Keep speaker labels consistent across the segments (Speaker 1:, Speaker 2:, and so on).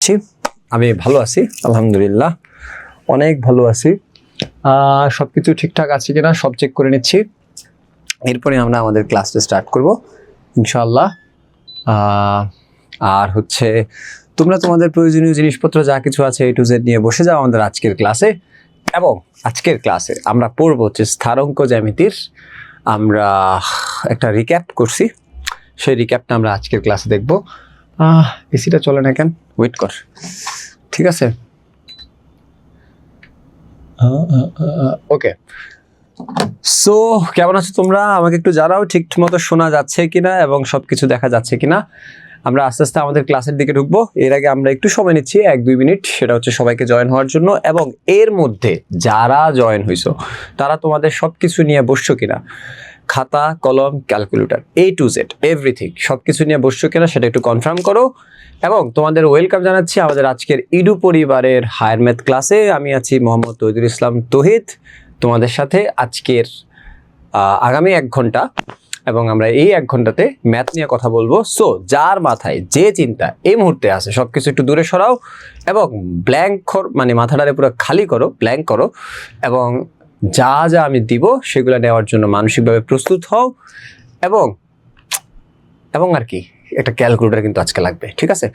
Speaker 1: আছি, আমি ভালো আছি আলহামদুলিল্লাহ, অনেক ভালো আছি। সবকিছু ঠিকঠাক আছে কিনা সব চেক করে নিচ্ছি, এরপরে আমরা আমাদের ক্লাসটা স্টার্ট করব ইনশাআল্লাহ। আর হচ্ছে তোমরা তোমাদের প্রয়োজনীয় জিনিসপত্র যা কিছু আছে A to Z নিয়ে বসে যাও আমাদের আজকের ক্লাসে। এবং আজকের ক্লাসে আমরা পড়বো হচ্ছে স্থানাঙ্ক জ্যামিতির আমরা একটা রিক্যাপ করছি, সেই রিক্যাপটা আমরা আজকের ক্লাসে দেখব। এসিটা চলে না কেন, ওয়েট কর, ঠিক আছে। ওকে, সো কেমন আছো তোমরা, আমাকে একটু জানাও ঠিক মতো শোনা যাচ্ছে কিনা এবং সবকিছু দেখা যাচ্ছে কিনা। আমরা আস্তে আস্তে আমাদের ক্লাসের দিকে ঢুকবো, এর আগে আমরা একটু সময় নিচ্ছি 1-2 মিনিট, সেটা হচ্ছে সবাইকে জয়েন হওয়ার জন্য। এবং এর মধ্যে যারা জয়েন হইছো তারা তোমাদের সবকিছু নিয়ে বসছো কিনা, খাতা কলম calculator A to Z everything সবকিছু নিয়ে বসছো কিনা সেটা একটু কনফার্ম করো। এবং তোমাদের ওয়েলকাম জানাচ্ছি আমাদের আজকের ইডু পরিবারের হায়ার ম্যাথ ক্লাসে। আমি আছি মোহাম্মদ তৌহিদুল ইসলাম তৌহিদ তোমাদের সাথে আজকের আগামী 1 ঘন্টা, এবং আমরা এই 1 ঘন্টাতে ম্যাথ নিয়ে কথা বলবো। সো যার মাথায় যে চিন্তা এই মুহূর্তে আছে সবকিছু একটু দূরে সরাও এবং ব্ল্যাঙ্ক মানে মাথাটারে পুরো খালি করো, ব্ল্যাঙ্ক করো, এবং যা যা আমি দিব সেগুলো নেওয়ার জন্য মানসিকভাবে প্রস্তুত হও। এবং আর কি একটা ক্যালকুলেটর কিন্তু আজকে লাগবে, ঠিক আছে।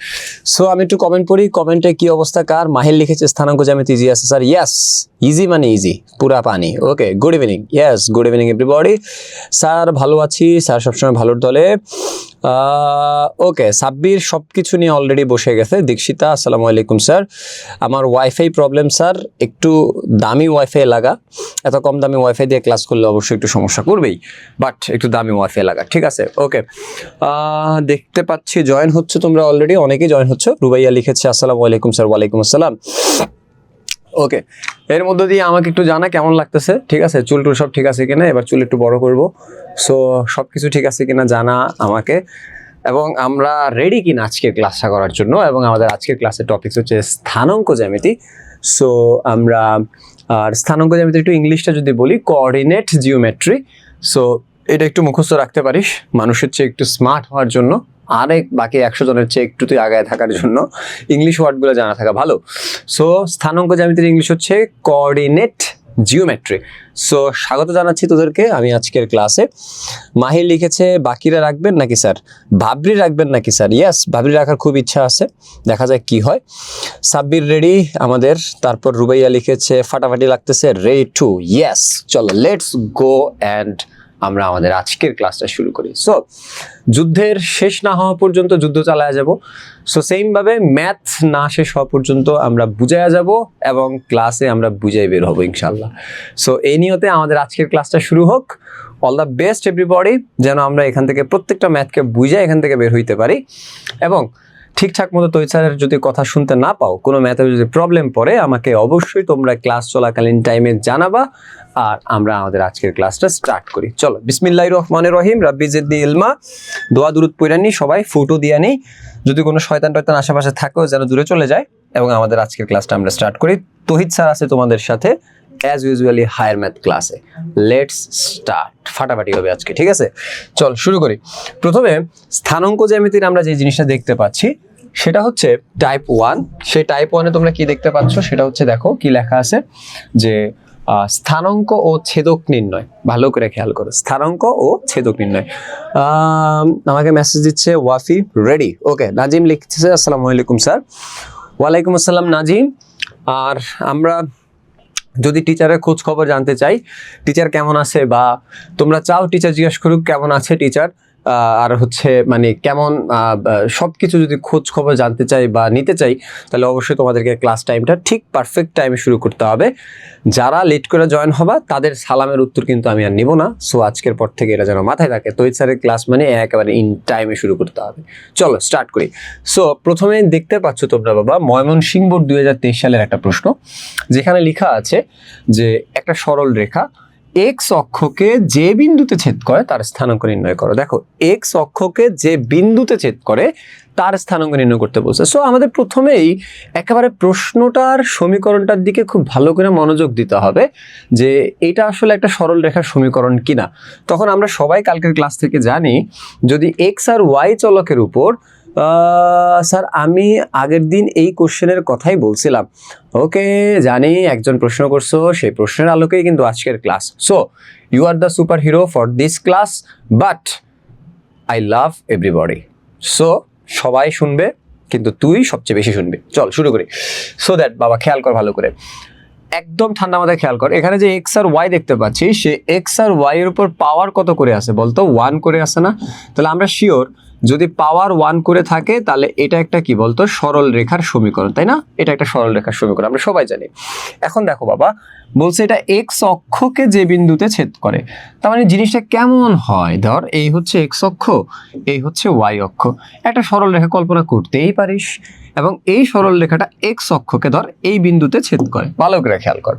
Speaker 1: সো আমি একটু কমেন্ট পড়ি, কমেন্টে কি অবস্থা কার। মাহির লিখেছে স্থানাঙ্ক জ্যামিতি ইজি আছে স্যার, ইয়েস ইজি মানে ইজি, পুরা পানি। Okay, good evening, yes good evening everybody. Sir ভালো আছি, স্যার সবসময় ভালোর দলে। ওকে, সাব্বির সব কিছু নিয়ে অলরেডি বসে গেছে। দীক্ষিতা আসসালামু আলাইকুম স্যার, আমার ওয়াইফাই প্রবলেম স্যার, একটু দামি ওয়াইফাই লাগা, এত কম দামি ওয়াইফাই দিয়ে ক্লাস করলে অবশ্যই একটু সমস্যা করবেই, বাট একটু দামি ওয়াইফাই লাগা, ঠিক আছে। ওকে, দেখতে পাচ্ছি জয়েন হচ্ছে তোমরা অলরেডি, অনেকেই জয়েন হচ্ছে। রুবাইয়া লিখেছে আসসালামু আলাইকুম স্যার, ওয়ালাইকুম আসসালাম। ওকে, এর মধ্য দিয়ে আমাকে একটু জানা কেমন লাগতেছে, ঠিক আছে। চুল টুল সব ঠিক আছে কিনা, এবার চুল একটু বড় করব। সো সব কিছু ঠিক আছে কিনা জানা আমাকে, এবং আমরা রেডি কিনা আজকের ক্লাসটা করার জন্য। এবং আমাদের আজকের ক্লাসের টপিক হচ্ছে স্থানাঙ্ক জ্যামিতি। সো আমরা স্থানাঙ্ক জ্যামিতি একটু ইংলিশটা যদি বলি কোঅর্ডিনেট জিওমেট্রি। সো এটা একটু মুখস্থ রাখতে পারিস মানুষের চেয়ে একটু স্মার্ট হওয়ার জন্য, বাকি 100 জনের চেয়ে একটু তুই আগায় থাকার জন্য ইংলিশ ওয়ার্ডগুলো জানা থাকা ভালো। সো স্থানাঙ্ক জ্যামিতির ইংলিশ হচ্ছে কোঅর্ডিনেট জিওমেট্রি। সো স্বাগত জানাচ্ছি তোদেরকে আমি আজকের ক্লাসে। মাহির লিখেছে বাকিরা রাখবেন নাকি স্যার, ভাবরি রাখবেন নাকি স্যার। ইয়েস, ভাবরি রাখার খুব ইচ্ছা আছে, দেখা যায় কি হয়। সাব্বির রেডি আমাদের। তারপর রুবাইয়া লিখেছে ফাটাফাটি লাগতেছে, রেডি টু। ইয়েস, চলো লেটস গো অ্যান্ড আমরা আমাদের আজকের ক্লাসটা শুরু করি। সো যুদ্ধের শেষ না হওয়া পর্যন্ত যুদ্ধ চালায়া যাব। সো সেমভাবে ম্যাথ না শেষ হওয়া পর্যন্ত আমরা বুঝাইয়া যাব এবং ক্লাসে আমরা বুঝাই বের হবো ইনশাল্লাহ। সো এই নিয়তে আমাদের আজকের ক্লাসটা শুরু হোক। অল দ্য বেস্ট এভরিবডি, যেন আমরা এখান থেকে প্রত্যেকটা ম্যাথকে বুঝাই এখান থেকে বের হইতে পারি। এবং ঠিকঠাক মতো তৈরি স্যারের যদি কথা শুনতে না পাও, কোনো ম্যাথে যদি প্রবলেম পড়ে, আমাকে অবশ্যই তোমরা ক্লাস চলাকালীন টাইমে জানাবা, আর আমরা আমাদের আজকের ক্লাসটা স্টার্ট করি। চলো, বিসমিল্লাহির রহমানির রহিম, রাব্বি জিদনি ইলমা। দোয়া দুরুদ পড়ে নি, সবাই ফটো দিয়ে নেই, যদি কোনো শয়তান টয়তান আশেপাশে থাকো যেন দূরে চলে যায়। এবং আমাদের আজকের ক্লাসটা আমরা স্টার্ট করি। তৌহিদ স্যার আছে তোমাদের সাথে অ্যাজ ইউজুয়ালি হায়ার ম্যাথ ক্লাসে। লেটস স্টার্ট, ফাটাফাটি হবে আজকে, ঠিক আছে। চল শুরু করি। প্রথমে স্থানাঙ্ক জ্যামিতির আমরা যে জিনিসটা দেখতে পাচ্ছি সেটা হচ্ছে টাইপ 1। সেই টাইপ 1-এ তোমরা কি দেখতে পাচ্ছ সেটা হচ্ছে, দেখো কি লেখা আছে যে স্থানাঙ্ক ও ছেদক নির্ণয়। ভালো করে খেয়াল করো, স্থানাঙ্ক ও ছেদক নির্ণয়। আমাকে মেসেজ দিচ্ছে ওয়াফি, রেডি। ওকে, নাজিম লিখতেছে আসসালামু আলাইকুম স্যার। ওয়ালাইকুম আসসালাম নাজিম। আর আমরা যদি টিচারের খোঁজ খবর জানতে চাই, টিচার কেমন আছে, বা তোমরা চাও টিচার জিজ্ঞাসা করুক কেমন আছে টিচার, আর হচ্ছে মানে কেমন সব কিছু যদি খোঁজ খবর জানতে চাই বা নিতে চাই, তাহলে অবশ্যই তোমাদেরকে ক্লাস টাইমটা ঠিক পারফেক্ট টাইমে শুরু করতে হবে। যারা লেট করে জয়েন হবা তাদের সালামের উত্তর কিন্তু আমি আর নিব না। সো আজকের পর থেকে এটা যেন মাথায় থাকে, তৈরি স্যারের ক্লাস মানে একেবারে ইন টাইমে শুরু করতে হবে। চলো স্টার্ট করি। সো প্রথমে দেখতে পাচ্ছ তোমরা বাবা, ময়মনসিংহ বোর্ড 2023 সালের একটা প্রশ্ন, যেখানে লেখা আছে যে একটা সরল রেখা এক্স অক্ষকে যে বিন্দুতে ছেদ করে তার স্থানাঙ্ক নির্ণয় করো। দেখো, এক্স অক্ষকে যে বিন্দুতে ছেদ করে তার স্থানাঙ্ক নির্ণয় করতে বলছে। সো আমাদের প্রথমেই একেবারে প্রশ্নটার সমীকরণটার দিকে খুব ভালো করে মনোযোগ দিতে হবে যে এটা আসলে একটা সরল রেখার সমীকরণ কিনা। তখন আমরা সবাই কালকের ক্লাস থেকে জানি, যদি এক্স আর ওয়াই চলকের উপর স্যার আমি আগের দিন এই কোশ্চেনের কথাই বলছিলাম। ওকে, জানি একজন প্রশ্ন করছো, সেই প্রশ্নের আলোকেই কিন্তু আজকের class. So you are the super hero for this class, but I love everybody. So সবাই শুনবে, কিন্তু তুই সবচেয়ে বেশি শুনবি। চল শুরু করি। সো দ্যাট বাবা খেয়াল কর ভালো করে, একদম ঠান্ডা মাথায় খেয়াল কর। এখানে যে এক্স আর ওয়াই দেখতে পাচ্ছি, সে এক্স আর ওয়াই এর উপর পাওয়ার কত করে আছে বলতো? 1 করে আছে না? তাহলে আমরা শিওর যদি পাওয়ার 1 করে থাকে তাহলে এটা একটা কি বলতো? সরল রেখার সমীকরণ, তাই না? এটা একটা সরল রেখার সমীকরণ, আমরা সবাই জানি। এখন দেখো বাবা, বলছে এটা এক্স অক্ষকে যে বিন্দুতে ছেদ করে। তার মানে জিনিসটা কেমন হয়? ধর এই হচ্ছে এক্স অক্ষ, এই হচ্ছে ওয়াই অক্ষ, একটা সরল রেখা কল্পনা করতেই পারিস, এবং এই সরল রেখাটা এক্স অক্ষকে ধর এই বিন্দুতে ছেদ করে। ভালো করে খেয়াল কর।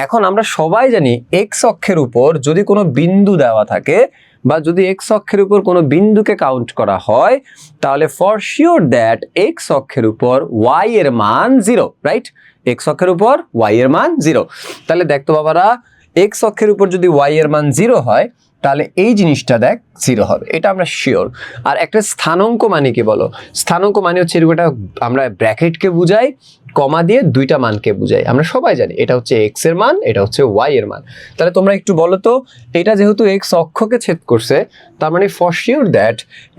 Speaker 1: এখন আমরা সবাই জানি এক্স অক্ষের উপর যদি কোনো বিন্দু দেওয়া থাকে, বা যদি এক্স অক্ষের উপর কোনো বিন্দুকে কাউন্ট করা হয়, তাহলে ফর শিওর দ্যাট এক্স অক্ষের উপর ওয়াই এর মান 0, রাইট? এক্স অক্ষের উপর ওয়াই এর মান 0। তাহলে দেখতো বাবারা, এক্স অক্ষের উপর যদি ওয়াই এর মান 0 হয়, তাহলে এই জিনিসটা দেখ 0 হবে, এটা আমরা শিওর। আর একটা স্থানাঙ্ক মানে কি বলো? স্থানাঙ্ক মানে হচ্ছে এরকমটা, আমরা ব্র্যাকেটকে বুঝাই, কমা দিয়ে দুইটা মানকে বুঝাই, আমরা সবাই জানি। এটা হচ্ছে এক্স এর মান, এটা হচ্ছে ওয়াই এর মান। তাহলে তোমরা একটু বলো তো, এটা যেহেতু এক্স অক্ষকে ছেদ করছে, তার মানে ফর শিওর দ্যাট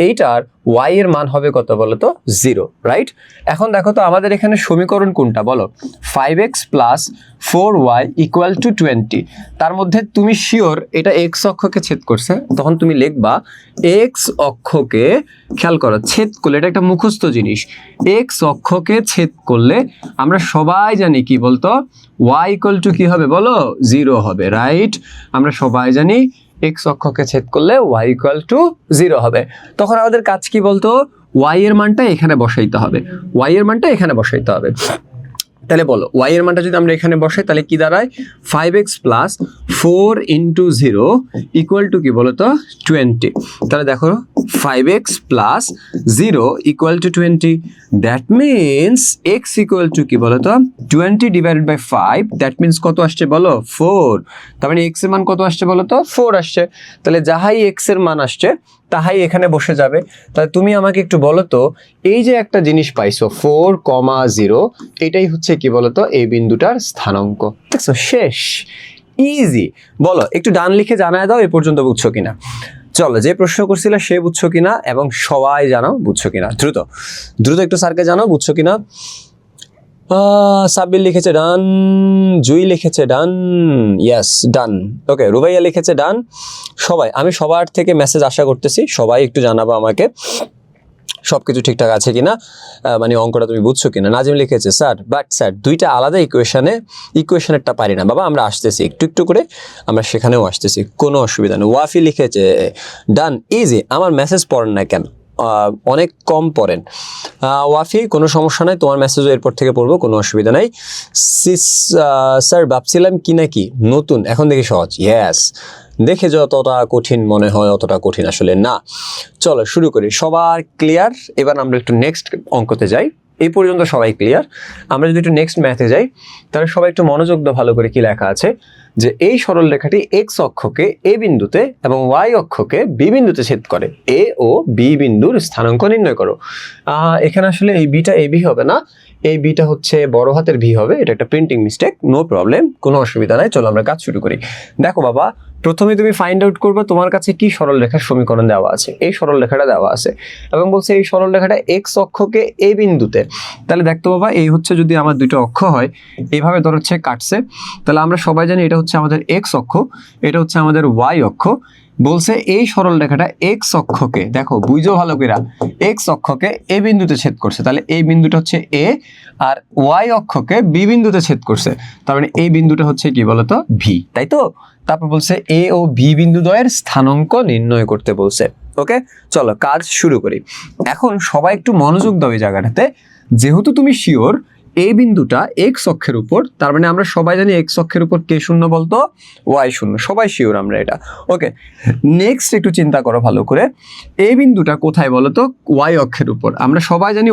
Speaker 1: এইটার ওয়াই এর মান হবে কত বলো তো? 0, রাইট? এখন দেখো তো আমাদের এখানে সমীকরণ কোনটা বলো? 5x + 4y = 20। তার মধ্যে তুমি শিওর এটা এক্স অক্ষকে ছেদ করছে, তখন তুমি লিখবা এক্স অক্ষকে, খেয়াল করো, ছেদ করলে, এটা একটা মুখস্থ জিনিস, এক্স অক্ষকে ছেদ করলে আমরা সবাই জানি কি বলতো? y = কি হবে বলো? 0 হবে, রাইট? আমরা সবাই জানি এক্স অক্ষকে ছেদ করলে y = 0 হবে। তখন আমাদের কাজ কি বলতো? y এর মানটা এখানে বসাইতে হবে, y এর মানটা এখানে বসাইতে হবে। তাহলে বলো, y এর মানটা যদি আমরা এখানে বসাই তাহলে কি দাঁড়ায়? 5x + 4 × 0 = কি বলতো? 20। তাহলে দেখো 5x + 0 = 20, দ্যাট মিনস x = কি বলতো? 20 / 5, দ্যাট মিনস কত আসছে বলো? 4। তার মানে x এর মান কত আসছে বলো তো? 4 আসছে। তাহলে যাহাই x এর মান আসছে তাহাই এখানে বসে যাবে। তাহলে তুমি আমাকে একটু বলো তো, এই যে একটা জিনিস পাইছো 4,0, এটাই হচ্ছে কি বলতো? এই বিন্দুটার স্থানাঙ্ক। দেখছো, শেষ, ইজি। বলো একটু ডান লিখে জানায় দাও এ পর্যন্ত বুঝছো কিনা। চলো, যে প্রশ্ন করছিল সে বুঝছো কিনা, এবং সবাই জানাও বুঝছো কিনা। দ্রুত দ্রুত একটু স্যারকে জানাও বুঝছো কিনা। সাব্বির লিখেছে ডান, জুই লিখেছে ডান, ইয়েস ডান। ওকে, রুবাইয়া লিখেছে ডান। সবাই, আমি সবার থেকে মেসেজ আশা করতেছি, সবাই একটু জানাবো আমাকে সবকিছু ঠিকঠাক আছে কিনা, মানে অঙ্কটা তুমি বুঝছো কিনা। নাজিম লিখেছে স্যার, বাট স্যার দুইটা আলাদা ইকুয়েশনেরটা পারি না বাবা, আমরা আসতেছি একটু একটু করে, আমরা সেখানেও আসতেছি, কোনো অসুবিধা নেই। ওয়াফি লিখেছে ডান, ইজি। আমার মেসেজ পড়েন না কেন? অনেক কম পড়েন ওয়াফি, কোনো সমস্যা নাই, তোমার মেসেজও এরপর থেকে পড়বো, কোনো অসুবিধা নাই। স্যার ভাবছিলাম কি নাকি নতুন, এখন দেখি সহজ। ইয়েস, দেখে যতটা কঠিন মনে হয় অতটা কঠিন আসলে না। চলো শুরু করি। সবার ক্লিয়ার? এবার আমরা একটু নেক্সট অঙ্কতে যাই। এই পর্যন্ত সবাই ক্লিয়ার। আমরা যদি একটু নেক্সট ম্যাথে যাই, তাহলে সবাই একটু মনোযোগ দাও ভালো করে। কি লেখা আছে যে এই সরল রেখাটি এক্স অক্ষকে এ বিন্দুতে এবং ওয়াই অক্ষকে বি বিন্দুতে ছেদ করে, এ ও বি বিন্দুর স্থানাঙ্ক নির্ণয় করো। এখানে আসলে এই বিটা এ বি হবে না, এই বিটা হচ্ছে বড় হাতের ভি হবে। এটা একটা প্রিন্টিং মিস্টেক, নো প্রবলেম, কোনো অসুবিধা নাই। চলো আমরা কাজ শুরু করি। দেখো বাবা, প্রথমে তুমি ফাইন্ড আউট করবে তোমার কাছে কি সরল রেখার সমীকরণ দেওয়া আছে। এই সরল রেখাটা দেওয়া আছে এবং বলছে এই সরল রেখাটা এক্স অক্ষকে এ বিন্দুতে। তাহলে দেখতো বাবা, এই হচ্ছে যদি আমার দুটো অক্ষ হয়, এইভাবে ধর হচ্ছে কাটছে, তাহলে আমরা সবাই জানি এটা হচ্ছে আমাদের এক্স অক্ষ, এটা হচ্ছে আমাদের ওয়াই অক্ষ। বলছে এই সরল রেখাটা এক্স অক্ষকে, দেখো বুঝো ভালো করে, এক্স অক্ষকে এ বিন্দুতে ছেদ করছে, তাহলে এই বিন্দুটা হচ্ছে এ, আর ওয়াই অক্ষকে বি বিন্দুতে ছেদ করছে, তার মানে এই বিন্দুটা হচ্ছে কি বলতো? ভি, তাই তো? তারপর বলছে এ ও বি বিন্দু দ্বয়ের স্থানাঙ্ক নির্ণয় করতে বলছে। ওকে, চলো কাজ শুরু করি। এখন সবাই একটু মনোযোগ দাও এই জায়গাটাতে। যেহেতু তুমি শিওর এই বিন্দুটা এক্স অক্ষের উপর, তার মানে আমরা সবাই জানি এক্স অক্ষের উপর কে শূন্য বলতো? ওয়াই শূন্য, সবাই শিওর আমরা এটা। ওকে, নেক্সট একটু চিন্তা করো ভালো করে, এই বিন্দুটা কোথায় বলতো? ওয়াই অক্ষের উপর। আমরা সবাই জানি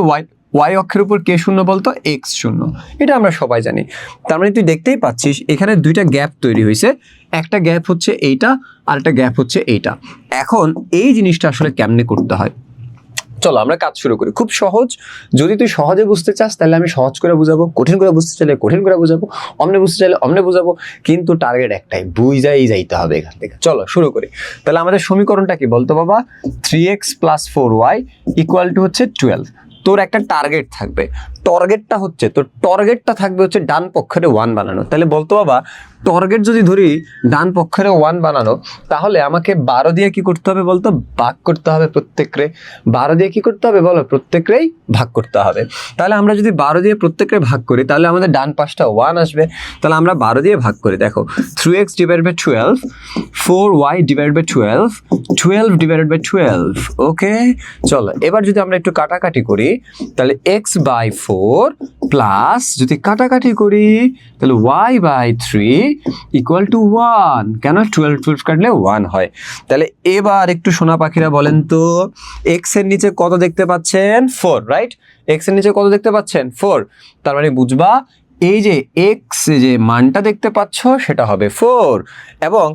Speaker 1: ওয়াই অক্ষের উপর কে শূন্য বলতো? এক্স শূন্য, এটা আমরা সবাই জানি। তার মানে তুই দেখতেই পাচ্ছিস এখানে দুইটা গ্যাপ তৈরি হয়েছে, একটা গ্যাপ হচ্ছে এইটা আর একটা গ্যাপ হচ্ছে এইটা। এখন এই জিনিসটা আসলে কেমনে করতে হয় চলো আমরা কাজ শুরু করি, খুব সহজ। যদি তুই সহজে বুঝতে চাস তাহলে আমি সহজ করে বুঝাবো, কঠিন করে বুঝতে চাইলে কঠিন করে বুঝাবো, অমনে বুঝতে চাইলে অমনে বুঝাবো, কিন্তু টার্গেট একটাই, বুঝাই যাইতে হবে এখান থেকে। চলো শুরু করি। তাহলে আমাদের সমীকরণটা কি বলতো বাবা? 3x + 4y = হচ্ছে 12। তোর একটা টার্গেট থাকবে, টার্গেটটা হচ্ছে তোর টার্গেটটা থাকবে হচ্ছে ডান পক্ষের 1 বানানো। তাহলে বলতো বাবা, টার্গেট যদি ধরি ডান পক্ষের 1 বানানো, তাহলে আমাকে 12 দিয়ে কি করতে হবে বলতো? ভাগ করতে হবে প্রত্যেকরে। 12 দিয়ে কি করতে হবে বলো? প্রত্যেকরেই ভাগ করতে হবে। তাহলে আমরা যদি 12 দিয়ে প্রত্যেকরে ভাগ করি তাহলে আমাদের ডান পাশটা 1 আসবে। তাহলে আমরা 12 দিয়ে ভাগ করি, দেখো 3x / 12, 4y / 12, 12 / 12। ওকে, চলো এবার যদি আমরা একটু কাটাকাটি করি তাহলে x/4 প্লাস যদি কাটাকাটি করি তাহলে y/3 = 1। কেন? 12 কাটলে 1 হয়। তাহলে এবার একটু সোনা পাখিরা বলেন তো, x এর নিচে কত দেখতে পাচ্ছেন? 4, রাইট? x এর নিচে কত দেখতে পাচ্ছেন? 4। তার মানে বুঝবা এই যে x যে মানটা দেখতে পাচ্ছ সেটা হবে 4, এবং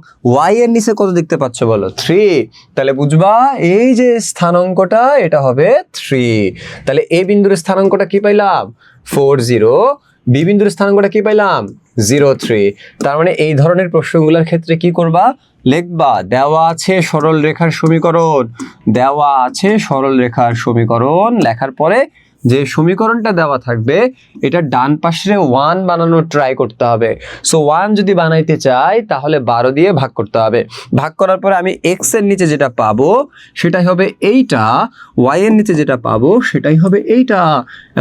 Speaker 1: y এর নিচে কত দেখতে পাচ্ছ বলো? 3। তাহলে বুঝবা এই যে স্থানাঙ্কটা এটা হবে 3। তাহলে a বিন্দুর স্থানাঙ্কটা কি পাইলাম? 40। b বিন্দুর স্থানাঙ্কটা কি পাইলাম? 03। তার মানে এই ধরনের প্রশ্নগুলোর ক্ষেত্রে কি করবা? লিখবা দেওয়া আছে সরল রেখার সমীকরণ, দেওয়া আছে সরল রেখার সমীকরণ, লেখার পরে যে সমীকরণটা দেওয়া থাকবে এটা ডান পাশে 1 বানানোর ট্রাই করতে হবে। সো 1 যদি বানাইতে চাই তাহলে 12 দিয়ে ভাগ করতে হবে। ভাগ করার পরে আমি x এর নিচে যেটা পাবো সেটাই হবে এইটা, y এর নিচে যেটা পাবো সেটাই হবে এইটা,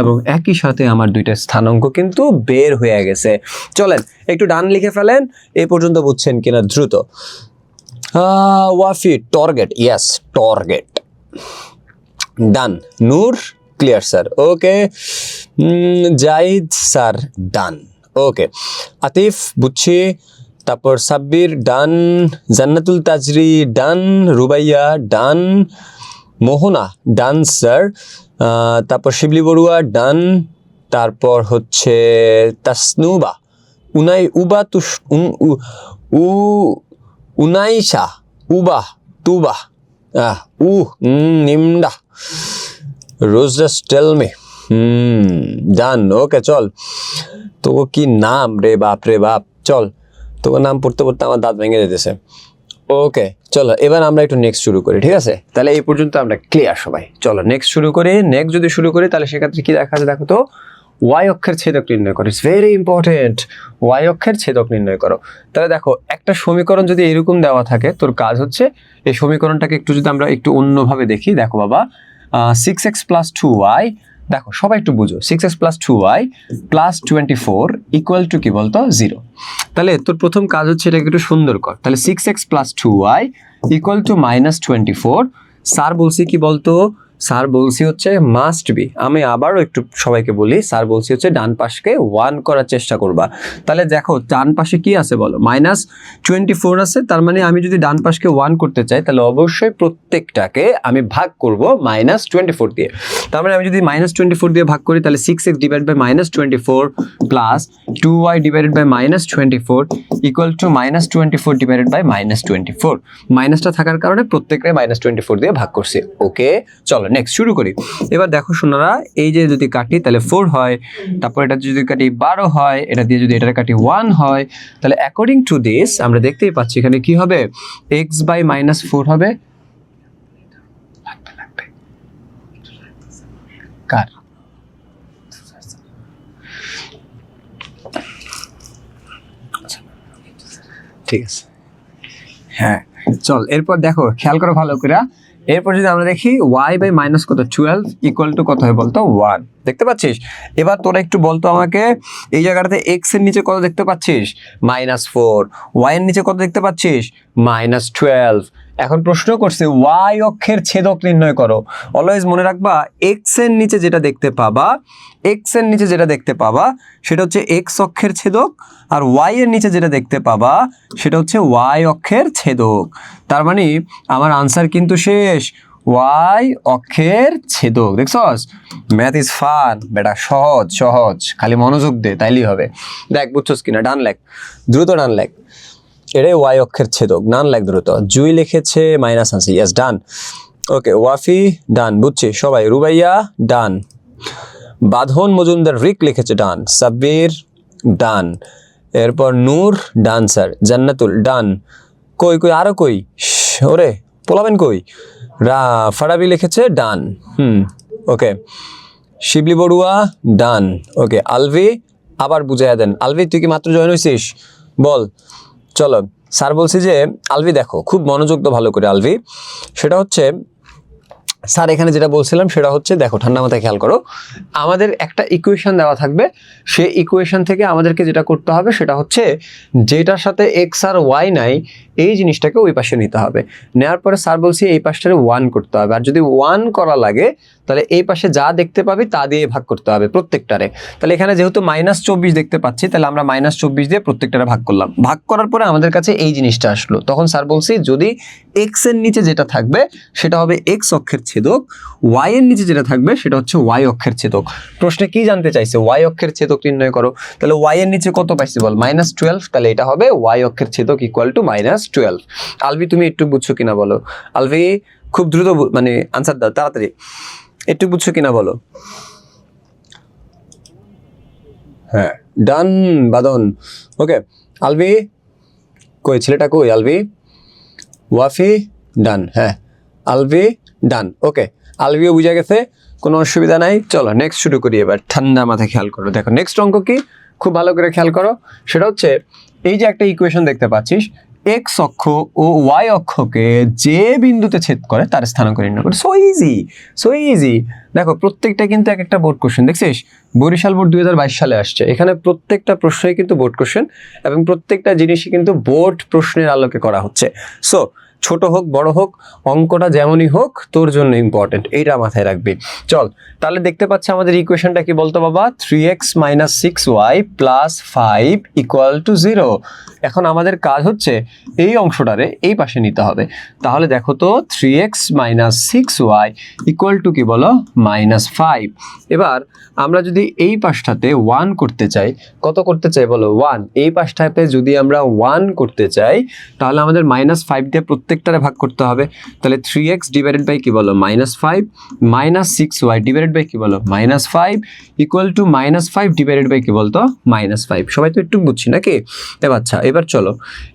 Speaker 1: এবং একই সাথে আমার দুইটা স্থানাঙ্ক কিন্তু বের হয়ে গেছে। চলেন একটু ডান লিখে ফেলেন। এই পর্যন্ত বুঝছেন কিনা দ্রুত। ওয়াফি টার্গেট, ইয়েস টার্গেট, ডান। নূর ক্লিয়ার স্যার, ওকে। জাহিদ স্যার ডান, ওকে। আতিফ বুঝছি, তারপর সাব্বির ডান, জান্নাতুল তাজরি ডান, রুবাইয়া ডান, মোহনা ডান স্যার, তারপর শিবলি বড়ুয়া ডান, তারপর হচ্ছে তাসনুবা, উনাইশা, উবাহ, তুবাহ, নিমডা, রোজ জাস্ট টেল মি, ডান। ওকে চল, তো কি নাম রে বাপ রে বাপ, চল তোর নাম পড়তে পড়তে আমার দাঁত ভেঙে যেতেছে। ওকে চলো এবার আমরা একটু নেক্সট শুরু করি, ঠিক আছে? তাহলে এই পর্যন্ত আমরা ক্লিয়ার সবাই। চলো নেক্সট শুরু করি। নেক্সট যদি শুরু করি তাহলে সেক্ষেত্রে কি দেখা আছে দেখো তো, y অক্ষের ছেদক নির্ণয় করো। ইটস ভেরি ইম্পর্টেন্ট, y অক্ষের ছেদক নির্ণয় করো। তাহলে দেখো একটা সমীকরণ যদি এরকম দেওয়া থাকে, তোর কাজ হচ্ছে এই সমীকরণটাকে একটু যদি আমরা একটু অন্যভাবে দেখি। দেখো বাবা, 6x + 2y, দেখো সবাই একটু বুঝো, 6x + 2y + 24 = কি বলতো? 0। তাহলে তোর প্রথম কাজ হচ্ছে এটাকে একটু সুন্দর কর। তাহলে 6x + 2y = -24। স্যার বলছি কি বলতো? স্যার বলছি হচ্ছে মাস্ট বি, আমি আবারও একটু সবাইকে বলি, স্যার বলছি হচ্ছে ডান পাশকে 1 করার চেষ্টা করবা। তাহলে দেখো ডান পাশে কি আছে বলো? -24 আছে। তার মানে আমি যদি ডান পাশকে 1 করতে চাই তাহলে অবশ্যই প্রত্যেকটাকে আমি ভাগ করব -24 দিয়ে। তার মানে আমি যদি -24 দিয়ে ভাগ করি তাহলে 6x / -24 প্লাস 2y / -24 = -24 / -24। মাইনাসটা থাকার কারণে প্রত্যেকটা -24 দিয়ে ভাগ করছি। ওকে চলো নেক্সট শুরু করি। এবার দেখো শোনারা, এই যে যদি কাটি তাহলে 4 হয়, তারপর এটা যদি কাটি 12 হয়, এটা দিয়ে যদি এটা কাটি 1 হয়, তাহলে অ্যাকর্ডিং টু দিস আমরা দেখতেই পাচ্ছি এখানে কি হবে? x/-4 হবে। কার? ঠিক আছে, হ্যাঁ চল এরপর দেখো খেয়াল করো ভালো করে। এরপর যদি আমরা দেখি y/-12 = কত হয় বলতো? 1। দেখতে পাচ্ছিস? এবার তোরা একটু বলতো আমাকে, এই জায়গাটাতে x এর নিচে কত দেখতে পাচ্ছিস? -4। y এর নিচে কত দেখতে পাচ্ছিস? -12। এখন প্রশ্ন করছে y অক্ষের ছেদক নির্ণয় করো। অলওয়েজ মনে রাখবা x এর নিচে যেটা দেখতে পাবা, x এর নিচে যেটা দেখতে পাবা সেটা হচ্ছে x অক্ষের ছেদক, আর y এর নিচে যেটা দেখতে পাবা সেটা হচ্ছে y অক্ষের ছেদক। তার মানে আমার আনসার কিন্তু শেষ, y অক্ষের ছেদক। দেখছস? ম্যাথ ইজ ফান বেটা, সহজ সহজ, খালি মনোযোগ দে তাইলেই হবে। দেখ বুঝছস কিনা? ডান লেখ, দ্রুত ডান লেখ। এটাই y অক্ষের ছেদক, ডান লেখ দ্রুত। জুই লিখেছে মাইনাস আছে, ইয়েস ডান। ওকে, ওয়াফি ডান, বুঝছি সবাই। রুবাইয়া ডান, বাঁধন মজুমদার রিক লিখেছে ডান, সাব্বির ডান, এরপর নূর ডান স্যার, জান্নাতুল ডান, কই কই আরো কই, ওরে পোলাবেন কই, ফারাবি লিখেছে ডান, ওকে, শিবলি বড়ুয়া ডান, ওকে, আলভি আবার বুঝাইয়া দেন, আলভি তুই কি মাত্র জয়েন হয়েছিস বল। চলো স্যার বলছি যে আলভি দেখো খুব মনোযোগ তো ভালো করে আলভি, সেটা হচ্ছে স্যার এখানে যেটা বলছিলাম সেটা হচ্ছে দেখো ঠান্ডা মাথায় খেয়াল করো, আমাদের একটা ইকুয়েশন দেওয়া থাকবে, সেই ইকুয়েশন থেকে আমাদেরকে যেটা করতে হবে সেটা হচ্ছে যেটার সাথে এক্স আর ওয়াই নাই এই জিনিসটাকে ওই পাশে নিতে হবে। নেওয়ার পরে স্যার বলছি এই পাশটারে 1 করতে হবে, আর যদি 1 করা লাগে তাহলে এই পাশে যা দেখতে পাবি তা দিয়ে ভাগ করতে হবে প্রত্যেকটারে। তাহলে এখানে যেহেতু -24 দেখতে পাচ্ছি তাহলে আমরা -24 দিয়ে প্রত্যেকটারে ভাগ করলাম, ভাগ করার পরে আমাদের কাছে এই জিনিসটা আসলো, তখন স্যার বলছি যদি এক্স এর নিচে যেটা থাকবে সেটা হবে এক্স অক্ষের ছেদক, ওয়াই এর নিচে যেটা থাকবে সেটা হচ্ছে ওয়াই অক্ষের ছেদক। প্রশ্নে কি জানতে চাইছে, ওয়াই অক্ষের ছেদক নির্ণয় করো, তাহলে ওয়াই এর নিচে কত পাইছি বল -12, তাহলে এটা হবে ওয়াই অক্ষের ছেদক ইকুয়াল টু -12। আলভি তুমি একটু বুঝছো কিনা বলো, আলভি খুব দ্রুত মানে আনসার দাও তাড়াতাড়ি, একটু বুঝছো কিনা বলো। হ্যাঁ ডান বাদন, ওকে, আলভি কই ছেলেটা কই, আলভি, ওয়াফি ডান, হ্যাঁ আলভি ডান, ওকে, আলভিও বুঝা গেছে, কোনো অসুবিধা নাই। চলো নেক্সট শুরু করি এবার, ঠান্ডা মাথায় খেয়াল করো। দেখো নেক্সট অঙ্ক কি, খুব ভালো করে খেয়াল করো, সেটা হচ্ছে এই যে একটা ইকুয়েশন দেখতে পাচ্ছিস, এক্স অক্ষ ও ওয়াই অক্ষকে যে বিন্দুতে ছেদ করে তার স্থানাঙ্ক নির্ণয় করে। So easy, so easy. দেখো প্রত্যেকটা কিন্তু এক একটা বোর্ড কোশ্চেন, দেখছিস বরিশাল বোর্ড 2022 সালে আসছে, এখানে প্রত্যেকটা প্রশ্নই কিন্তু বোর্ড কোশ্চেন এবং প্রত্যেকটা জিনিসই কিন্তু বোর্ড প্রশ্নের আলোকে করা হচ্ছে। সো ছোট হোক বড় হোক অঙ্কটা যেমনই হোক তোর জন্য ইম্পর্টেন্ট, এইটা মাথায় রাখবি। চল তাহলে দেখতে পাচ্ছি আমাদের ইকুয়েশনটা কি বলতো বাবা, 3x - 6y + 5 = 0। এখন আমাদের কাজ হচ্ছে এই অংশটারে এই পাশে নিতে হবে, তাহলে দেখো তো 3x - 6y = কি বলো -5। এবার আমরা যদি এই পাশটাতে 1 করতে চাই, কত করতে চাই বলো 1, এই পাশটাতে যদি আমরা 1 করতে চাই তাহলে আমাদের -5 দিয়ে প্রত্যেকটারে ভাগ করতে হবে, তাহলে 3x ডিভাইডেড বাই কি বলো -5 - 6y ডিভাইডেড বাই কি বলো -5 = -5 ডিভাইডেড বাই কি বলতো -5। সবাই তো একটু বুঝছি নাকি? এবার আচ্ছা এবার চলো,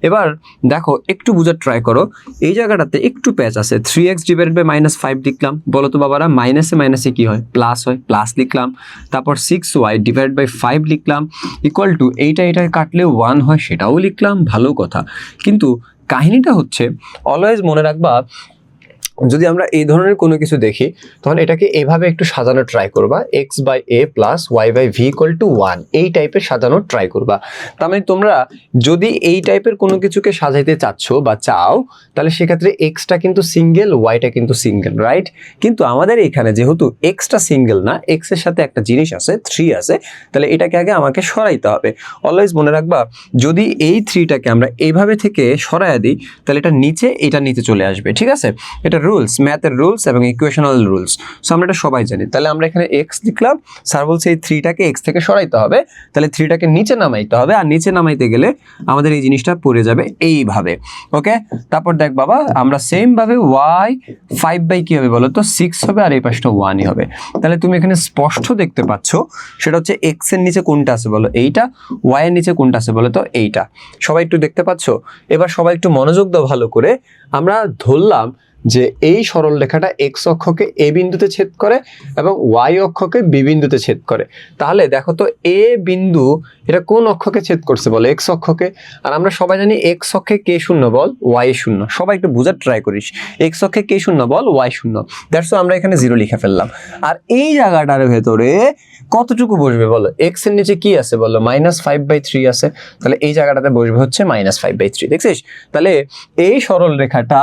Speaker 1: এবার দেখো একটু বুঝার ট্রাই করো, এই জায়গাটাতে একটু প্যাচ আছে, 3x ডিভাইডেড বাই -5 লিখলাম, বলো তো বাবারা মাইনাসে মাইনাসে কি হয় প্লাস হয়, প্লাস লিখলাম, তারপর 6y ডিভাইডেড বাই 5 লিখলাম ইকুয়াল টু এইটা কাটলে 1 হয় সেটাও লিখলাম, ভালো কথা। কিন্তু কাহিনীটা হচ্ছে অলওয়েজ মনে রাখবা, যদি আমরা এই ধরনের কোনো কিছু দেখি তখন এটাকে এভাবে একটু সাজানো ট্রাই করবা, x/a + y/v = 1, এই টাইপের সাজানো ট্রাই করবা। তার মানে তোমরা যদি এই টাইপের কোনো কিছুকে সাজাইতে চাচ্ছ বা চাও তাহলে সেক্ষেত্রে এক্সটা কিন্তু সিঙ্গেল, ওয়াইটা কিন্তু সিঙ্গেল, রাইট? কিন্তু আমাদের এখানে যেহেতু এক্সটা সিঙ্গেল না, এক্স এর সাথে একটা জিনিস আছে 3 আছে, তাহলে এটাকে আগে আমাকে সরাইতে হবে। অলওয়েজ মনে রাখবা যদি এই 3টাকে আমরা এইভাবে থেকে সরাইয়া দিই তাহলে এটা নিচে চলে আসবে, ঠিক আছে? এটা রুলস, ম্যাথের রুলস এবং ইকুয়েশনাল রুলস, সো আমরা এটা সবাই জানি। তাহলে আমরা এখানে x লিখলাম, স্যার বলছে এই 3টাকে x থেকে সরাইতে হবে, তাহলে 3টাকে নিচে নামাইতে হবে, আর নিচে নামাইতে গেলে আমাদের এই জিনিসটা পড়ে যাবে এইভাবে, ওকে? তারপর দেখ বাবা আমরা সেম ভাবে y 5/, কি হবে বলো তো 6 হবে, আর এই পাশটা 1ই হবে। তাহলে তুমি এখানে স্পষ্ট দেখতে পাচ্ছ সেটা হচ্ছে x এর নিচে কোনটা আছে বলো এইটা, y এর নিচে কোনটা আছে বলো তো এইটা। সবাই একটু দেখতে পাচ্ছ? এবার সবাই একটু মনোযোগ দাও ভালো করে। আমরা ধরলাম যে এই সরল রেখাটা x অক্ষকে a বিন্দুতে ছেদ করে এবং y অক্ষকে b বিন্দুতে ছেদ করে। তাহলে দেখো তো a বিন্দু এটা কোন অক্ষকে ছেদ করছে বলো, x অক্ষকে। আর আমরা সবাই জানি x অক্ষে k 0 বল, y 0। সবাই একটু বোঝার ট্রাই করিস, x অক্ষে k 0 বল, y 0। দ্যাটস আমরা এখানে 0 লিখে ফেললাম। আর এই জায়গাটার ভেতরে কতটুকু বসবে বলো, x এর নিচে কি আছে বলো -5/3 আছে, তাহলে এই জায়গাটাতে বসবে হচ্ছে -5/3, দেখছিস? তাহলে এই সরল রেখাটা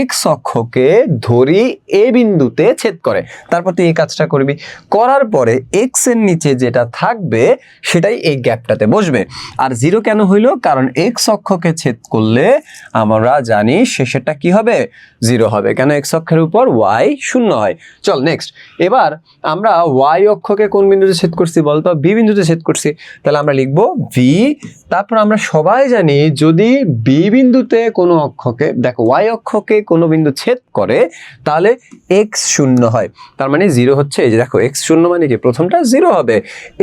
Speaker 1: x অক্ষকে ধরি a বিন্দুতে ছেদ করে, তারপর তুই এই কাজটা করবি, করার পরে x এর নিচে যেটা থাকবে সেটাই এই গ্যাপটাতে বসবে। আর 0 কেন হইলো, কারণ x অক্ষকে ছেদ করলে আমরা জানি শেষেরটা কি হবে 0 হবে, কেন x অক্ষের উপর y 0 হয়। চল নেক্সট, এবার আমরা y অক্ষকে কোন বিন্দুতে ছেদ করছি বলতো, b বিন্দুতে ছেদ করছি, তাহলে আমরা লিখবো v। তারপর আমরা সবাই জানি যদি b বিন্দুতে কোনো অক্ষকে, দেখো y অক্ষকে কোনো বিন্দু ছেদ ছেদ করে তাহলে এক্স শূন্য হয়। তার মানে 0 হচ্ছে, এই যে দেখো এক্স শূন্য মানে কি প্রথমটা 0 হবে।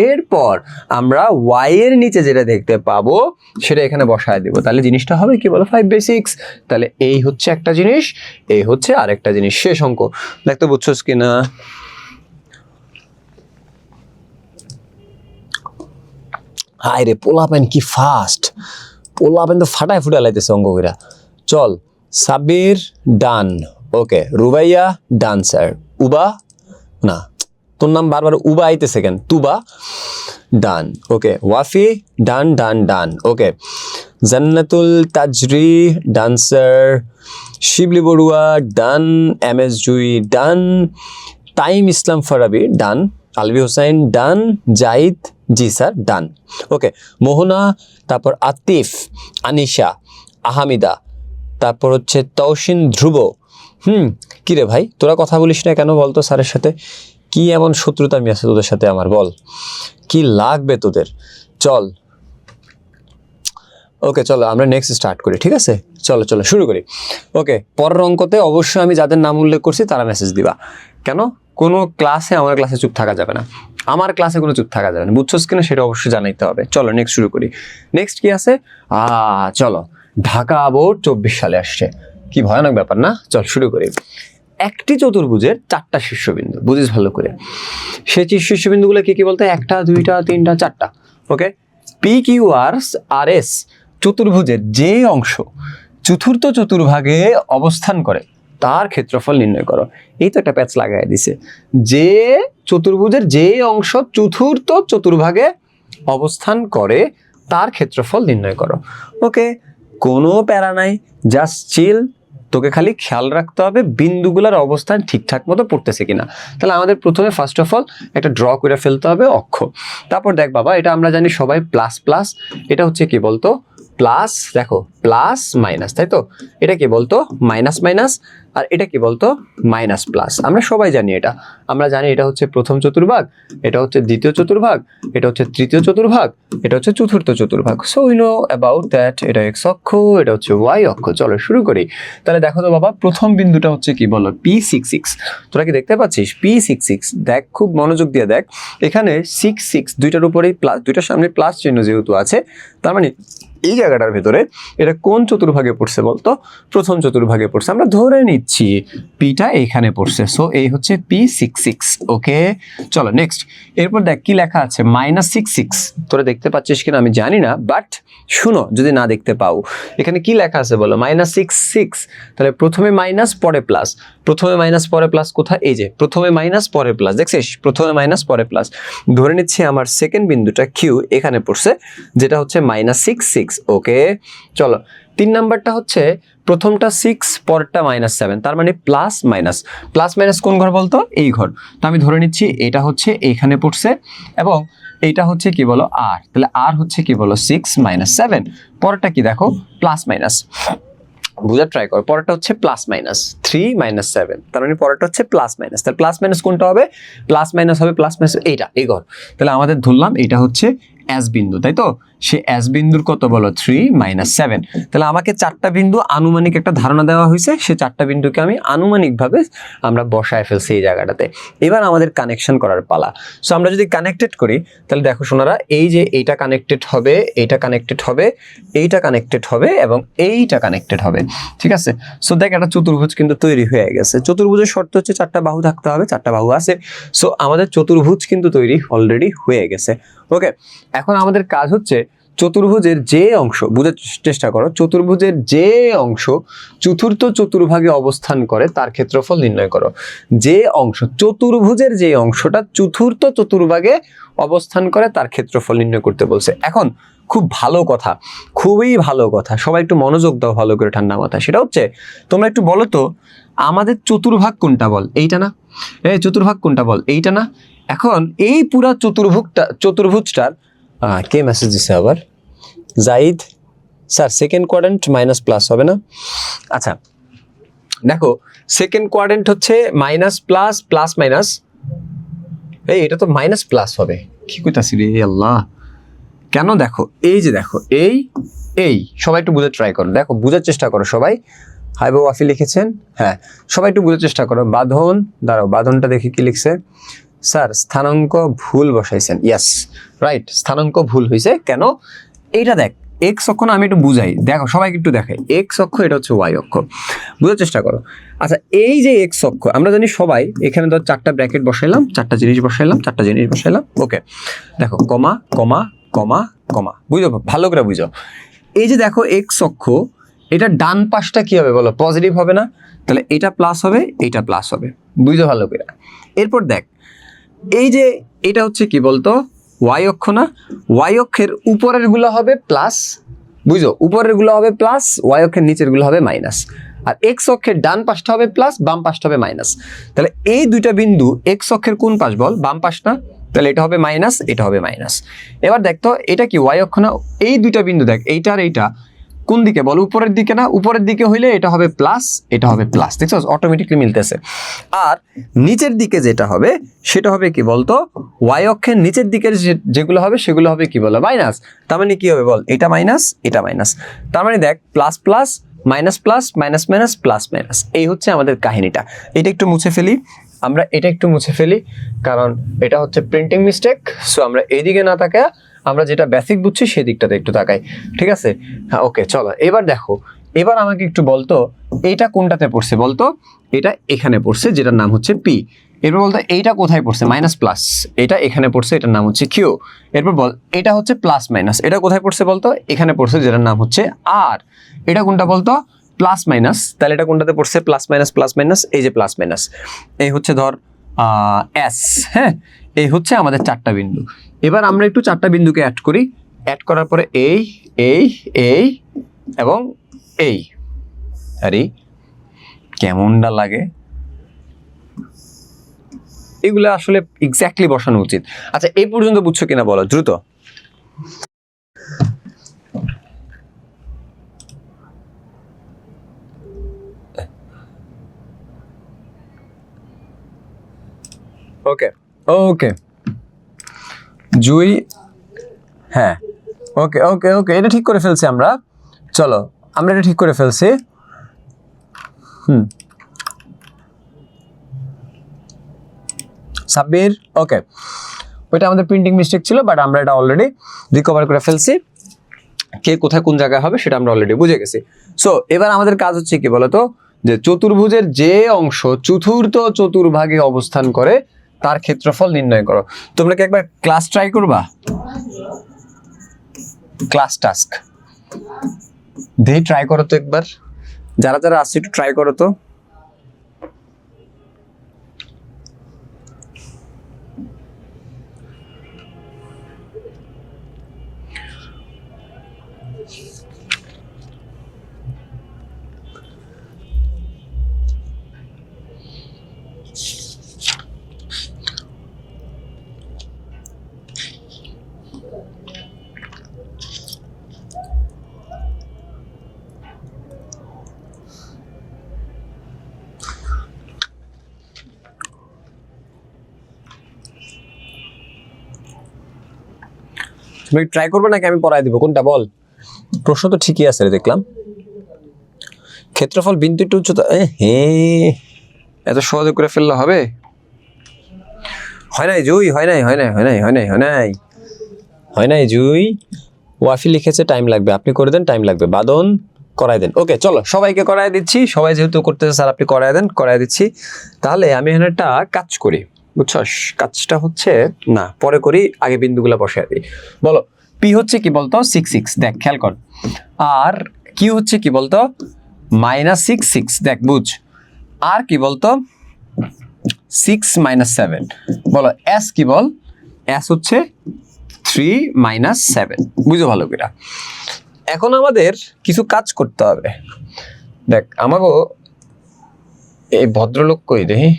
Speaker 1: এরপর আমরা ওয়াই এর নিচে যেটা দেখতে পাবো সেটা এখানে বসায় দেবো, তাহলে জিনিসটা হবে কি বলো 5/6। তাহলে এই হচ্ছে একটা জিনিস, এই হচ্ছে আরেকটা জিনিস। শেষ অঙ্ক দেখতে বুঝছোস কিনা? হায় রে পোলাপেন কি ফাস্ট, পোলাপেন তো ফাটায় ফুটায় লাইতেছে অঙ্ক কইরা। চল সাবির ডান, ওকে রুবাইয়া ডান স্যার, উবা না তোর নাম বারবার উবা আইতেছে কেন, তুবা ডান, ওকে ওয়াফি ডান ডান ডান, ওকে জান্নাতুল তাজরি ডান স্যার, শিবলি বড়ুয়া ডান, এম এস জুই ডান, টাইম ইসলাম ফারাবি ডান, আলবি হোসাইন ডান, জাহিদ জি স্যার ডান, ওকে মোহনা, তারপর আতিফ, আনিশা, আহামিদা, তারপর হচ্ছে তৌসিন, ধ্রুব। কি রে ভাই তোরা কথা বলিস না কেন বলতো স্যারের সাথে? কি এমন শত্রুতা আমি আছে তোদের সাথে আমার, বল কি লাগবে তোদের? চল ওকে চলো আমরা নেক্সট স্টার্ট করি, ঠিক আছে? চলো চলো শুরু করি। ওকে পরের অঙ্কতে অবশ্যই আমি যাদের নাম উল্লেখ করছি তারা মেসেজ দিবা। কেন? কোনো ক্লাসে আমার ক্লাসে চুপ থাকা যাবে না, আমার ক্লাসে কোনো চুপ থাকা যাবে না, বুঝছোস কিনা সেটা অবশ্যই জানাইতে হবে। চলো নেক্সট শুরু করি। নেক্সট কি আছে? চলো ঢাকা বোর্ড 24 সালে আসছে, কি ভয়ানক ব্যাপার না? চল শুরু করি। একটি চতুর্ভুজের 4টা শীর্ষবিন্দু, বুঝিস ভালো করে। সেই শীর্ষবিন্দুগুলো কি কি বলতে? 1টা 2টা 3টা 4টা। ওকে পি কিউ আর এস চতুর্ভুজের যে অংশ চতুর্থ চতুর্ভাগে অবস্থান করে তার ক্ষেত্রফল নির্ণয় করো। এই তো একটা প্যাচ লাগাই দিছে, যে চতুর্ভুজের যে অংশ চতুর্থ চতুর্ভাগে অবস্থান করে তার ক্ষেত্রফল নির্ণয় করো। ওকে কোনো প্যারা নাই, জাস্ট চিল, তোকে খালি খেয়াল রাখতে হবে বিন্দুগুলোর অবস্থান ঠিকঠাক মতো পড়তেছে কিনা। তাহলে আমাদের প্রথমে ফার্স্ট অফ অল একটা ড্র করে ফেলতে হবে অক্ষ। তারপর দেখ বাবা, এটা আমরা জানি সবাই প্লাস প্লাস, এটা হচ্ছে কি বলতো প্লাস, দেখো প্লাস মাইনাস, তাই তো? এটা কি বলতো মাইনাস মাইনাস, আর এটা কি বলতো মাইনাস প্লাস। আমরা সবাই জানি এটা, আমরা জানি এটা হচ্ছে প্রথম চতুর্ভাগ, এটা হচ্ছে দ্বিতীয় চতুর্ভাগ, এটা হচ্ছে তৃতীয় চতুর্ভাগ, এটা হচ্ছে চতুর্থ চতুর্ভাগ। So we know about that. এটা এক্স অক্ষ, এটা হচ্ছে ওয়াই অক্ষ। চলো শুরু করি। তাহলে দেখো তো বাবা, প্রথম বিন্দুটা হচ্ছে কি বলো P66। তোরা কি দেখতে পাচ্ছিস P66? দেখ খুব মনোযোগ দিয়ে দেখ, এখানে 6 দুইটার উপরেই প্লাস, দুইটার সামনে প্লাস চিহ্ন যেহেতু আছে, তার মানে এই জায়গাটার ভেতরে এটা কোন চতুর্ভাগে পড়ছে বলতো? প্রথম চতুর্ভাগে পড়ছে। আমরা ধরে নিচ্ছি পিটা এইখানে পড়ছে, সো এই হচ্ছে P66। ওকে চলো নেক্সট। এরপর দেখ কি লেখা আছে -66। তোরা দেখতে পাচ্ছিস কিনা আমি জানি না, বাট শুনো যদি না দেখতে পাও, এখানে কি লেখা আছে বলো -66। তাহলে প্রথমে মাইনাস পরে প্লাস, প্রথমে মাইনাস পরে প্লাস কোথায়? এই যে প্রথমে মাইনাস পরে প্লাস, দেখছিস প্রথমে মাইনাস পরে প্লাস। ধরে নিচ্ছি আমার সেকেন্ড বিন্দুটা কিউ এখানে পড়ছে, যেটা হচ্ছে -66। ওকে চলো 3 নাম্বারটা হচ্ছে প্রথমটা 6 পরেরটা -7, তার মানে প্লাস মাইনাস কোন ঘর বলতো? এই ঘর। তো আমি ধরে নিচ্ছি এটা হচ্ছে এইখানে পড়ছে, এবং এইটা হচ্ছে কি বলো আর, তাহলে আর হচ্ছে কি বলো 6 - 7। পরেরটা কি দেখো প্লাস মাইনাস, বুঝার ট্রাই করো। পরেরটা হচ্ছে প্লাস মাইনাস 3 - 7, তার মানে পরেরটা হচ্ছে প্লাস মাইনাস। তাহলে প্লাস মাইনাস কোনটা হবে? প্লাস মাইনাস হবে প্লাস মাইনাস এইটা, এই ঘর। তাহলে আমাদের ধরলাম এটা হচ্ছে এস বিন্দু, তাই তো? সে এস বিন্দুর কত বলো 3 - 7। তাহলে আমাকে 4টা বিন্দু আনুমানিক একটা ধারণা দেওয়া হয়েছে, সে 4টা বিন্দুকে আমি আনুমানিকভাবে আমরা বসায় ফেলছি এই জায়গাটাতে। এবার আমাদের কানেকশন করার পালা। সো আমরা যদি কানেক্টেড করি তাহলে দেখো সোনারা, এই যে এইটা কানেক্টেড হবে, এইটা কানেক্টেড হবে, এইটা কানেক্টেড হবে, এবং এইটা কানেক্টেড হবে, ঠিক আছে? সো দেখ একটা চতুর্ভুজ কিন্তু তৈরি হয়ে গেছে। চতুর্ভুজের শর্ত হচ্ছে 4টা বাহু থাকতে হবে, 4টা বাহু আছে। সো আমাদের চতুর্ভুজ কিন্তু তৈরি অলরেডি হয়ে গেছে। ওকে এখন আমাদের কাজ হচ্ছে চতুর্ভুজের যে অংশ, বুঝার চেষ্টা করো, চতুর্ভুজের যে অংশ চতুর্থ চতুর্ভাগে অবস্থান করে তার ক্ষেত্রফল নির্ণয় করো। যে অংশ চতুর্ভুজের যে অংশটা চতুর্থ চতুর্ভাগে অবস্থান করে তার ক্ষেত্রফল নির্ণয় করতে বলছে। এখন খুব ভালো কথা, খুবই ভালো কথা, সবাই একটু মনোযোগ দাও ভালো করে ঠান্ডা মাথায়। সেটা হচ্ছে তোমরা একটু বলো তো আমাদের চতুর্ভাগ কোনটা বল? এইটা না? এই চতুর্ভাগ কোনটা বল? এইটা না? এখন এই পুরা চতুর্ভুজটার কে মেসেজ দিছে আবার? Zahid sir second quadrant minus plus হবে না? আচ্ছা দেখো সেকেন্ড কোয়াড্রেন্ট হচ্ছে মাইনাস প্লাস প্লাস মাইনাস, এই এটা তো মাইনাস প্লাস হবে। কি কইতাছি রে আল্লাহ, কেন? দেখো এই যে দেখো এই সবাই একটু বুঝার ট্রাই করো, দেখো বুঝার চেষ্টা করো সবাই। হাইবা ওয়াফি লিখেছেন, হ্যাঁ সবাই একটু বুঝার চেষ্টা করো। বাঁধন, দাঁড়াও বাঁধনটা দেখি কি লিখছে। স্যার স্থানাঙ্ক ভুল বসাইছেন, ইয়াস রাইট, স্থানাঙ্ক ভুল হয়েছে। কেন? এইটা দেখ এক্স অক্ষ না, আমি একটু বুঝাই, দেখো সবাইকে একটু দেখাই। এক্স অক্ষ, এটা হচ্ছে ওয়াই অক্ষ, বুঝার চেষ্টা করো। আচ্ছা এই যে এক্স অক্ষ, আমরা জানি সবাই, এখানে ধর চারটা ব্র্যাকেট বসাইলাম, চারটা জিনিস বসাইলাম, ওকে। দেখো কমা কমা কমা কমা, বুঝো ভালো করে বুঝো। এই যে দেখো এক্স অক্ষ, এটা ডান পাশটা কি হবে বলো? পজিটিভ হবে না? তাহলে এটা প্লাস হবে, এটা প্লাস হবে, বুঝো ভালো করে। এরপর দেখ এই যে এটা হচ্ছে কি বলতো? ওয়াই অক্ষ না? ওয়াই অক্ষের উপরের গুলো হবে প্লাস, বুঝো, উপরের গুলো হবে প্লাস, ওয়াই অক্ষের নিচের গুলো হবে মাইনাস। আর এক্স অক্ষের ডান পাশটা হবে প্লাস, বাম পাশটা হবে মাইনাস। তাহলে এই দুইটা বিন্দু এক্স অক্ষের কোন পাশ বল? বাম পাশ না? তাহলে এটা হবে মাইনাস, এটা হবে মাইনাস। এবার দেখ তো এটা কি ওয়াই অক্ষ না? এই দুইটা বিন্দু দেখ, এইটা আর এইটা কোন দিকে বল? উপরের দিকে না? উপরের দিকে হইলে এটা হবে প্লাস, এটা হবে প্লাস, দেখছো অটোমেটিকলি মিলতেছে। আর নিচের দিকে যেটা হবে সেটা হবে কি বলতো? ওয়াই অক্ষের নিচের দিকের যেগুলো হবে সেগুলো হবে কি বলো? মাইনাস। তার মানে কি হবে বল? এটা মাইনাস, এটা মাইনাস। তার মানে দেখ plus plus minus plus minus minus plus minus, এই হচ্ছে আমাদের কাহিনীটা। এটা একটু মুছে ফেলি আমরা, এটা একটু মুছে ফেলি, কারণ এটা হচ্ছে প্রিন্টিং মিস্টেক। সো আমরা এইদিকে না তাকায় আমরা যেটা বেসিক বুঝছি সেই দিকটাতে একটু তাকাই, ঠিক আছে? হ্যাঁ ওকে চলো। এবার দেখো, এবার আমাকে একটু বলতো এইটা কোনটাতে পড়ছে বলতো? এটা এখানে পড়ছে, যেটার নাম হচ্ছে পি। এরপর বলতো এইটা কোথায় পড়ছে? মাইনাস প্লাস, এটা এখানে পড়ছে, এটার নাম হচ্ছে কিউ। এরপর বল এটা হচ্ছে প্লাস মাইনাস, এটা কোথায় পড়ছে বলতো? এখানে পড়ছে, যেটার নাম হচ্ছে আর। এটা কোনটা বলতো? Plus minus. তাহলে এটা কোনটাতে পড়ছে? প্লাস মাইনাস প্লাস মাইনাস, এই যে প্লাস মাইনাস, এই হচ্ছে ধর এস। হ্যাঁ, এই হচ্ছে আমাদের চারটা বিন্দু। এবার আমরা একটু চারটা বিন্দুকে অ্যাড করি, অ্যাড করার পরে এই এই এই এবং এই, আরে কেমনটা লাগে? এগুলো আসলে এক্স্যাক্টলি বসানো উচিত। আচ্ছা এই পর্যন্ত বুঝছো কিনা বলো দ্রুত। ওকে ওকে জুই, হ্যাঁ ওকে ওকে ওকে, এটা ঠিক করে ফেলছি আমরা। চলো আমরা এটা ঠিক করে ফেলছি। সাব্বির, ওকে, ওইটা আমাদের প্রিন্টিং মিস্টেক ছিল, বাট আমরা এটা অলরেডি রিকভার করে ফেলছি। কে কোথায় কোন জায়গায় হবে সেটা আমরা অলরেডি বুঝে গেছি। সো এবার আমাদের কাজ হচ্ছে কি বলতো? যে চতুর্ভুজের যে অংশ চতুর্থ চতুর্ভাগে অবস্থান করে তার ক্ষেত্রফল নির্ণয় করো। তোমরা কি একবার ক্লাস ট্রাই করবা? ক্লাস টাস্ক দেখি ট্রাই করো তো একবার, যারা যারা আসছে একটু ট্রাই করো তো। তুমি ট্রাই করবে নাকি আমি পড়াই দিব? কোনটা বল? প্রশ্ন তো ঠিকই আছে রে, দেখলাম। ক্ষেত্রফল বিন্দু একটু উচ্চতা, হ্যাঁ এত সহজে করে ফেললে হবে? হয় নাই জুই, হয় নাই হয় নাই হয় নাই হয় নাই হয় নাই হয় নাই জুই। ওয়াফি লিখেছে টাইম লাগবে, আপনি করে দেন, টাইম লাগবে। বাদন করাই দেন। ওকে চলো সবাইকে করাই দিচ্ছি, সবাই যেহেতু করতেছে স্যার আপনি করাই দেন, করাই দিচ্ছি। তাহলে আমি এখানে একটা কাজ করি, বুঝছস? কাজটা হচ্ছে না পরে করি, আগে বিন্দুগুলা বসাই দিই। বলো পি হচ্ছে কি বলতো? 6 6, দেখ খেয়াল কর। আর কিউ হচ্ছে কি বলতো? -6 6, দেখ বুঝ। আর কি বলতো? 6 -7। বলো এস কি বল? এস হচ্ছে 3 - 7, বুঝো ভালো করে। এখন আমাদের কিছু কাজ করতে হবে। দেখ আমাকে এই ভদ্রলোক কই দেখি,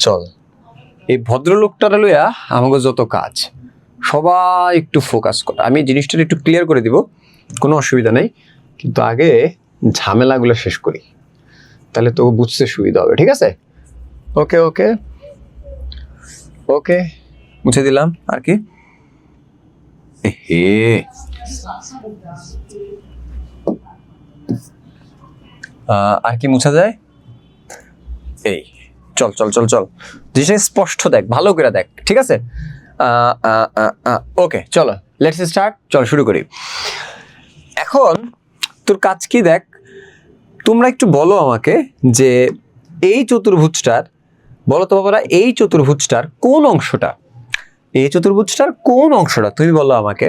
Speaker 1: চল এই ভদ্রলোকটার লইয়া আমাকে যত কাজ, সবাই একটু ফোকাস কর। আমি জিনিসটা একটু ক্লিয়ার করে দিব, কোনো অসুবিধা নেই, কিন্তু আগে ঝামেলাগুলো শেষ করি, তাহলে তো বুঝতে সুবিধা হবে, ঠিক আছে? ওকে ওকে ওকে, মুছে দিলাম। আর কি? হে আর কি মুছা যায়, এই চল চল চল চল, জিনিসটা স্পষ্ট দেখ, ভালো করে দেখ, ঠিক আছে? ওকে চলো লেটস স্টার্ট, চল শুরু করি। এখন তোর কাজ কি দেখ, তোমরা একটু বলো আমাকে যে এই চতুর্ভুজটার, বলো তো বাবারা, এই চতুর্ভুজটার কোন অংশটা, এই চতুর্ভুজটার কোন অংশটা তুমি বলো আমাকে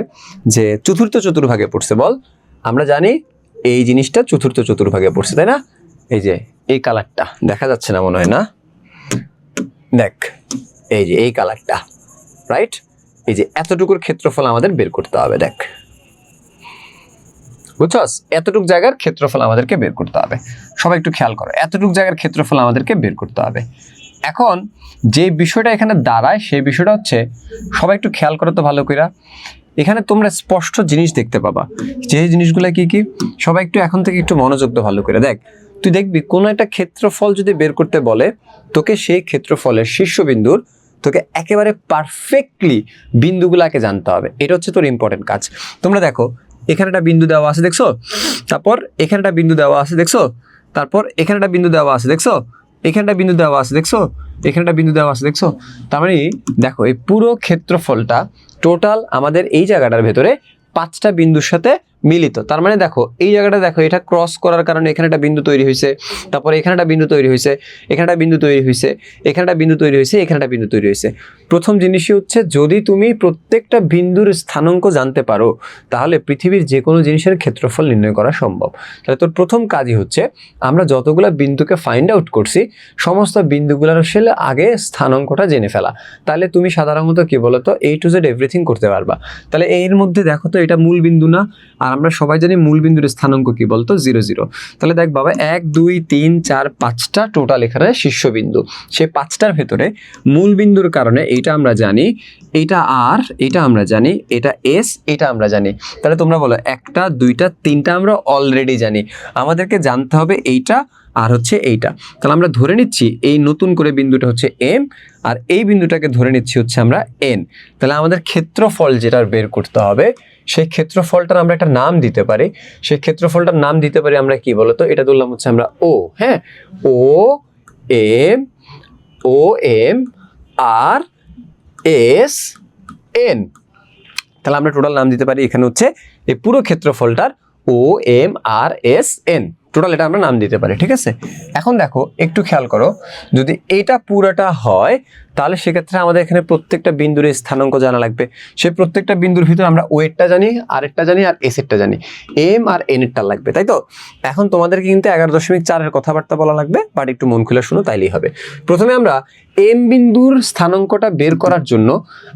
Speaker 1: যে চতুর্থ চতুর্ভাগে পড়ছে? বল, আমরা জানি এই জিনিসটা চতুর্থ চতুর্ভাগে পড়ছে, তাই না? এই যে এই কালারটা দেখা যাচ্ছে না মনে হয়, না দেখ, এই যে এই কালারটা, রাইট? এই যে এতটুকুর ক্ষেত্রফল আমাদের বের করতে হবে, দেখ বুঝছস? এতটুক জায়গার ক্ষেত্রফল আমাদেরকে বের করতে হবে। সবাই একটু খেয়াল করো, এতটুক জায়গার ক্ষেত্রফল আমাদেরকে বের করতে হবে। এখন যে বিষয়টা এখানে দাঁড়ায় সেই বিষয়টা হচ্ছে, সবাই একটু খেয়াল করো তো ভালো কইরা, এখানে তোমরা স্পষ্ট জিনিস দেখতে পাবা। যে জিনিসগুলো কি কি, সবাই একটু এখন থেকে একটু মনোযোগ দাও ভালো করে। দেখ, তুই দেখবি কোনো একটা ক্ষেত্রফল যদি বের করতে বলে, তোকে সেই ক্ষেত্রফলের শীর্ষবিন্দুর তোকে একেবারে পারফেক্টলি বিন্দুগুলাকে জানতে হবে। এটা হচ্ছে তোর ইম্পর্টেন্ট কাজ। তোমরা দেখো, এখানে একটা বিন্দু দেওয়া আছে দেখছো, তারপর এখানে একটা বিন্দু দেওয়া আছে দেখছো, তারপর এখানে একটা বিন্দু দেওয়া আছে দেখছো, এখানে একটা বিন্দু দেওয়া আছে দেখছো, এখানে একটা বিন্দু দেওয়া আছে দেখছো। তার মানে দেখো, এই পুরো ক্ষেত্রফলটা টোটাল আমাদের এই জায়গাটার ভেতরে 5টা বিন্দুর সাথে মিলিত। তার মানে দেখো, এই জায়গাটা দেখো, এটা ক্রস করার কারণে এখানে একটা বিন্দু তৈরি হয়েছে, তারপরে এখানে একটা বিন্দু তৈরি হয়েছে, এখানে একটা বিন্দু তৈরি হয়েছে, এখানে একটা বিন্দু তৈরি হয়েছে, এখানে একটা বিন্দু তৈরি হয়েছে। প্রথম জিনিসই হচ্ছে, যদি তুমি প্রত্যেকটা বিন্দুর স্থানাঙ্ক জানতে পারো, তাহলে পৃথিবীর যে কোনো জিনিসের ক্ষেত্রফল নির্ণয় করা সম্ভব। তাহলে তোর প্রথম কাজই হচ্ছে, আমরা যতগুলো বিন্দুকে ফাইন্ড আউট করছি, সমস্ত বিন্দুগুলোর আসলে আগে স্থানাঙ্কটা জেনে ফেলা। তাহলে তুমি সাধারণত কি বলতো, A to Z এভরিথিং করতে পারবা। তাহলে এর মধ্যে দেখো তো, এটা মূল বিন্দু না? আর আমরা সবাই জানি মূল বিন্দুর স্থানাঙ্ক কি বলতো, 0 0। তাহলে দেখ বাবা, 1 2 3 4 5টা টোটাল এখানে শীর্ষবিন্দু। সেই 5টার ভেতরে মূল বিন্দুর কারণে এইটা আমরা জানি, এটা আর, এটা আমরা জানি, এটা এস, এটা আমরা জানি। তাহলে তোমরা বলো, 1টা 2টা 3টা আমরা অলরেডি জানি, আমাদেরকে জানতে হবে এইটা আর হচ্ছে এইটা। তাহলে আমরা ধরে নিচ্ছি এই নতুন করে বিন্দুটা হচ্ছে এম, আর এই বিন্দুটাকে ধরে নিচ্ছি হচ্ছে আমরা এন। তাহলে আমাদের ক্ষেত্রফল যেটা বের করতে হবে, সেই ক্ষেত্রফলটার আমরা একটা নাম দিতে পারি। সেই ক্ষেত্রফলটার নাম দিতে পারি আমরা কি বলতো, এটা ধরলাম হচ্ছে আমরা ও, হ্যাঁ, ও এম আর এস এন। তাহলে আমরা টোটাল নাম দিতে পারি এখানে হচ্ছে এই পুরো ক্ষেত্রফলটার ও M R S N, total এটা আমরা নাম দিতে পারি, ঠিক আছে? এখন দেখো, একটু খেয়াল করো, যদি এটা পুরোটা হয়, তাহলে সেক্ষেত্রে আমাদের এখানে প্রত্যেকটা বিন্দুর স্থানাঙ্ক জানা লাগবে। সেই প্রত্যেকটা বিন্দুর ভিতরে আমরা ওয়েটটা জানি, আরেরটা জানি, আর এসেরটা জানি, এম আর এন এরটা লাগবে, তাই তো? এখন তোমাদেরকে কিন্তু 11.4 কথাবার্তা বলা লাগবে, বাট একটু মন খুলে শুনো, তাইলেই হবে। প্রথমে আমরা এম বিন্দুর স্থানাঙ্কটা বের করার জন্য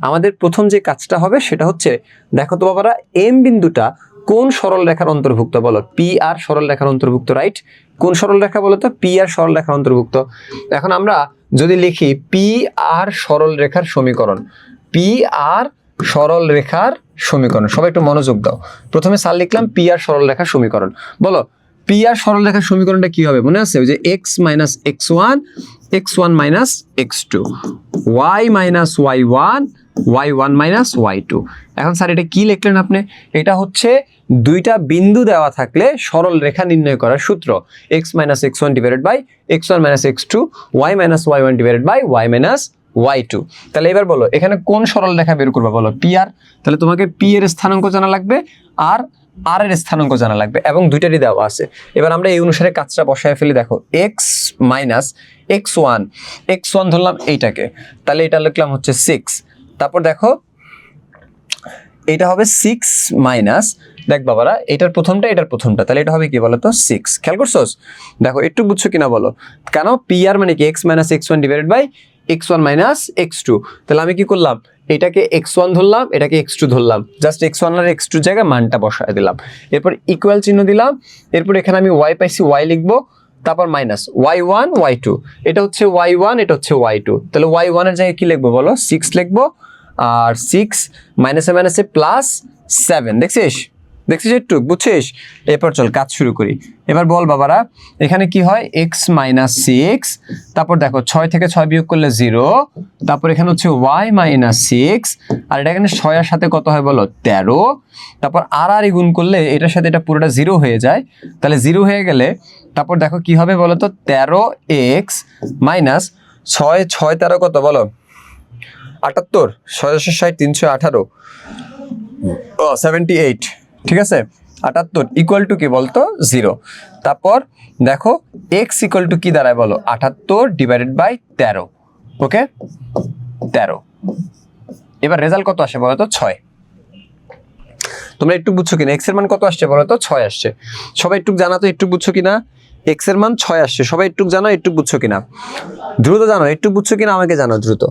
Speaker 1: আমাদের প্রথম যে কাজটা হবে সেটা হচ্ছে, দেখো তো বাবারা, এম বিন্দুটা কোন সরল রেখার অন্তর্ভুক্ত? বলো, পি আর সরল রেখার অন্তর্ভুক্ত, রাইট? কোন সরল রেখা বলো তো? পি আর সরল রেখার অন্তর্ভুক্ত। এখন আমরা যদি লিখি পি আর সরল রেখার সমীকরণ, পি আর সরল রেখার সমীকরণ, সবাই একটু মনোযোগ দাও। প্রথমে স্যার লিখলাম পি আর সরল রেখার সমীকরণ। বলো, পি আর সরল রেখার সমীকরণটা কি হবে? মনে আছে যে x minus x1 x1 minus x2, y minus y1 y1 minus y2। এখন স্যার এটা কি লিখলেন আপনি? এটা হচ্ছে দুইটা বিন্দু দেওয়া থাকলে সরল রেখা নির্ণয় করার সূত্র, x minus x1 divided by x1 minus x2, y minus y1 divided by y minus y2। তাহলে এবার বলো, এখানে কোন সরল রেখা বের করবে? বলো, পি আর। তাহলে তোমাকে পি এর স্থানাঙ্ক জানা লাগবে আর আর এর স্থানাঙ্ক জানা লাগবে, এবং দুইটারই দেওয়া আছে। এবার আমরা এই অনুসারে কাজটা বসায় ফেলি। দেখো, x মাইনাস x1 ধরলাম এইটাকে, তাহলে এটা লিখলাম হচ্ছে 6। তারপর দেখো, এটা হবে 6 মাইনাস, দেখ বাবারা, এটার প্রথমটা এটার প্রথমটা, তাহলে এটা হবে কি বলতো, 6। খেয়াল করছোস? দেখো, একটু বুঝছো কিনা বলো? কেন? পি আর মানে কি, x minus x1 divided by x1 minus x2। তাহলে আমি কি করলাম, এটাকে x1 ধরলাম, এটাকে x2 ধরলাম, জাস্ট x1 আর x2 জায়গায় মানটা বসায় দিলাম, এরপর ইকুয়াল চিহ্ন দিলাম, এরপর এখানে আমি y পাইছি, y লিখবো, তারপর মাইনাস y1 y2, এটা হচ্ছে y1, এটা হচ্ছে y2। তাহলে y1 এর জায়গায় কি লিখবো বলো, 6 লিখবো, আর 6 মাইনাসে মাইনাসে প্লাস 7। দেখছিস একটু বুঝছিস? এরপর চল কাজ শুরু করি। এবার বল বাবারা, এখানে কি হয়, x মাইনাস 6, তারপর দেখো 6 থেকে 6 বিয়োগ করলে 0, তারপর এখানে হচ্ছে y মাইনাস 6, আর এটা এখানে 6 এর সাথে কত হয় বলো, 13, তারপর আর গুণ করলে এটার সাথে এটা পুরোটা 0 হয়ে যায়। তাহলে 0 হয়ে গেলে তারপর দেখো কি হবে বলো তো, 13x মাইনাস 6 6 13 কত বলো, 78, 660 318, ও 78, ঠিক আছে, 78 ইকুয়াল টু কি বলতো 0। তারপর দেখো x ইকুয়াল টু কি দাঁড়ায় বলো, 78 ডিভাইডেড বাই 13, ওকে 13। এবার রেজাল্ট কত আসে বলো তো 6। তোমরা একটু বুঝছো কিনা, x এর মান কত আসছে বলো তো 6 আসছে। সবাই একটু জানা তো, একটু বুঝছো কিনা, x এর মান 6 আসছে, সবাই একটু জানো, একটু বুঝছো কিনা, দ্রুত জানো, একটু বুঝছো কিনা আমাকে জানো দ্রুত,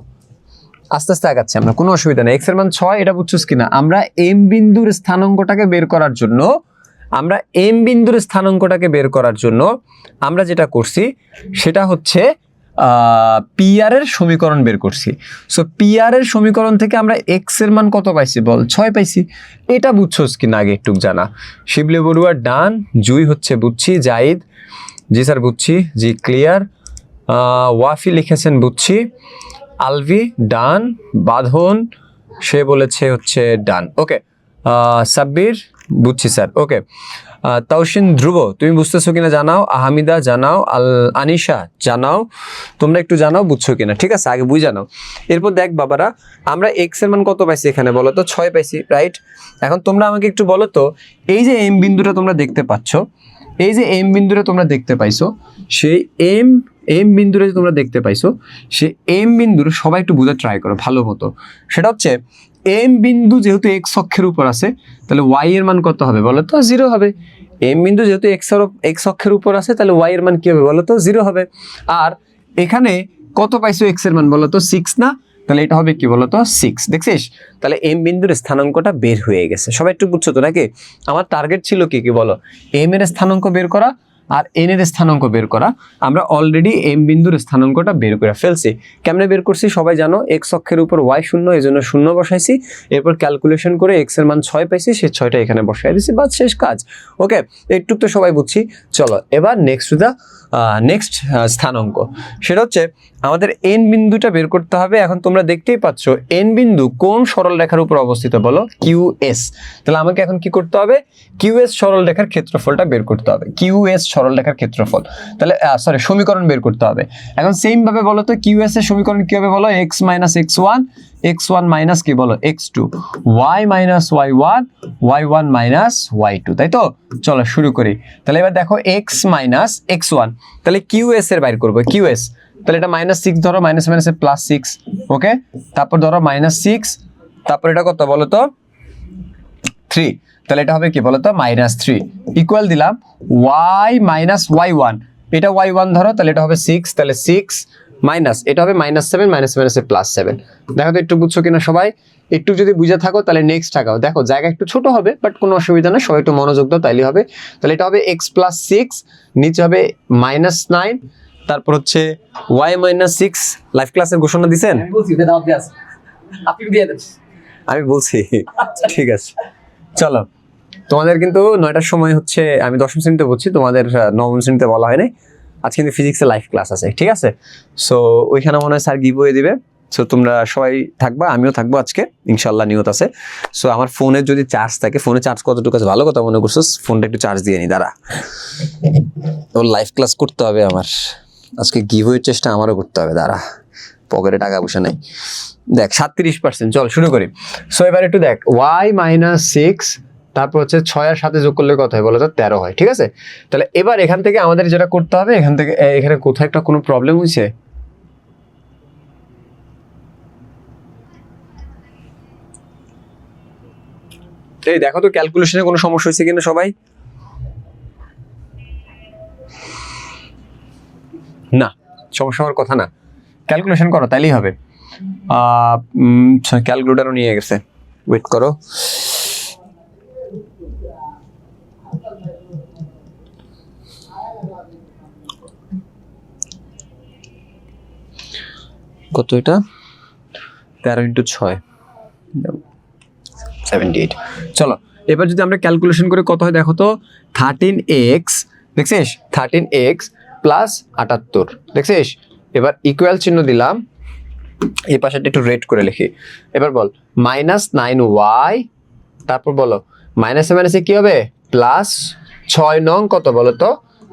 Speaker 1: আস্তে আস্তে আগাচ্ছি আমরা, কোনো অসুবিধা নেই। x এর মান 6, এটা বুঝছোস কিনা। আমরা m বিন্দুর স্থানাঙ্কটাকে বের করার জন্য, আমরা যেটা করছি সেটা হচ্ছে PR এর সমীকরণ বের করছি। সো PR এর সমীকরণ থেকে আমরা x এর মান কত পাইছি বল, 6 পাইছি। এটা বুঝছোস কিনা আগে একটু জানা। শিবলি বড়ুয়া ডান, জুই হচ্ছে বুঝছি, জাহিদ জি স্যার বুঝছি, জি ক্লিয়ার, ওয়াফি লিখেছেন বুঝছি, আলভি ডান, বাঁধন সে বলেছে হচ্ছে ডান, ওকে, সাব্বির বুঝছি স্যার, ওকে, তাওসিন ধ্রুব তুমি বুঝতেছো কিনা জানাও, আহমিদা জানাও, আনিশা জানাও, তোমরা একটু জানাও বুঝছো কিনা, ঠিক আছে, আগে বুঝে জানাও। এরপর দেখ বাবারা, আমরা x এর মান কত পাইছি এখানে বলো তো, 6 পাইছি, রাইট। এখন তোমরা আমাকে একটু বলো তো, এই যে m বিন্দুটা তোমরা দেখতে পাচ্ছ, এই যে m বিন্দুটা তোমরা দেখতে পাইছো, সেই m বিন্দুটা যে তোমরা দেখতে পাইছো, সেই m বিন্দুর সবাই একটু বোঝার ট্রাই করো ভালো মতো। সেটা হচ্ছে m বিন্দু যেহেতু x অক্ষের উপর আছে, তাহলে y এর মান কত হবে বলো তো, 0 হবে। m বিন্দু যেহেতু x অক্ষের উপর আছে, তাহলে y এর মান কি হবে বলো তো, 0 হবে। আর এখানে কত পাইছো x এর মান বলো তো, 6 না, তাহলে এটা হবে কি বলো তো 6, দেখছিস, তাহলে m বিন্দুর স্থানাঙ্কটা বের হয়ে গেছে। সবাই একটু বুঝছো তো নাকি? আমার টার্গেট ছিল কি কি বলো, m এর স্থানাঙ্ক বের করা আর n এর স্থানাঙ্ক বের করা। আমরা অলরেডি m বিন্দুর স্থানাঙ্কটা বের করে ফেলছি। কেমনে বের করছি সবাই জানো, x অক্ষের উপর y 0, এজন্য 0 বসাইছি, এরপর ক্যালকুলেশন করে x এর মান 6 পাইছি, সেই 6টা এখানে বসাই দিছি, বাস শেষ কাজ। ওকে, একটু তো সবাই বুঝছি। চলো এবার নেক্সট টু দা নেক্সট স্থানাঙ্ক, সেটা হচ্ছে আমাদের n বিন্দুটা বের করতে হবে। এখন তোমরা দেখতেই পাচ্ছ n বিন্দু কোন সরল রেখার উপর অবস্থিত বলো, QS। তাহলে আমাকে এখন কি করতে হবে, QS সরল রেখার ক্ষেত্রফলটা বের করতে হবে, QS সরল রেখার ক্ষেত্রফল, তাহলে সরি সমীকরণ বের করতে হবে। এখন সেম ভাবে বলো তো QS এর সমীকরণ কি হবে বলো, x - x1, x1 মাইনাস কি বলো x2, y - y1, y1 - y2, তাই তো। চলো শুরু করি। তাহলে এবার দেখো x - x1, তাহলে QS এর বাইর করবো, QS, তাহলে এটা -6 ধরো, মাইনাস মাইনাসে +6, ওকে, তারপর ধরো -6, তারপর এটা কত বলো তো 3, তাহলে এটা হবে কি বলো তো -3, ইকুয়াল দিলাম y - y1, এটা y1 ধরো, তাহলে এটা হবে 6, তাহলে 6 মাইনাস এটা হবে -7, মাইনাস মাইনাসে +7। দেখো তো একটু বুঝছো কিনা সবাই, একটু যদি বুঝে থাকো তাহলে নেক্সট আগাও। দেখো জায়গা একটু ছোট হবে, বাট কোনো অসুবিধা না, সবাই একটু মনোযোগ দাও তাইলে হবে। তাহলে এটা হবে x + 6, নিচে হবে -9, তারপর হচ্ছে y - 6। লাইভ ক্লাসের ঘোষণা দিবেন, আমি বলছি, ঠিক আছে। চলো তোমাদের কিন্তু 9টার সময় হচ্ছে, আমি 10ম শ্রেণীতে বলছি, তোমাদের 9ম শ্রেণীতে বলা হয় নাই। আজকে কিন্তু ফিজিক্সের লাইভ ক্লাস আছে, ঠিক আছে। সো ওইখানে মনে হয় স্যার গিভওয়ে দিবে, সো তোমরা সবাই থাকবা, আমিও থাকবো আজকে ইনশাল্লাহ, নিয়ত আছে। সো আমার ফোনের যদি চার্জ থাকে, ফোনে চার্জ কতটুকু আছে ভালো কথা মনে করছো, ফোনটা একটু চার্জ দিয়ে নি, দাঁড়া, ওর লাইভ ক্লাস করতে হবে আমার আজকে, গিভওয়ের চেষ্টা আমারও করতে হবে, দাঁড়া, পকেটে টাকা পয়সা নেই। দেখ 37%, চল শুরু করি। সো এবার একটু দেখ y - 6, তারপর হচ্ছে 6 আর 7 যোগ করলে কত হয় বলো তো 13 হয়, ঠিক আছে। তাহলে এবার এখান থেকে আমাদের যেটা করতে হবে, এখান থেকে এখানে কোথাও একটা কোনো প্রবলেম হয়েছে, এই দেখো তো ক্যালকুলেশনে কোনো সমস্যা হয়েছে কিনা সবাই, না সমস্যা হওয়ার কথা না, ক্যালকুলেশন করো তাইলেই হবে। ক্যালকুলেটারও নিয়ে গেছে, ওয়েট করো। কত এটা, 13 × 6, 78। চলো এবার যদি আমরা ক্যালকুলেশন করে কত হয় দেখো তো, 13x, দেখছিস 13x + 78, দেখছিস। এবার ইকুয়াল চিহ্ন দিলাম, এই পাশেটা একটু রেড করে লিখি। এবার বল -9y, তারপর বলো মাইনাসে মাইনাসে কি হবে +6 নং কত বলো তো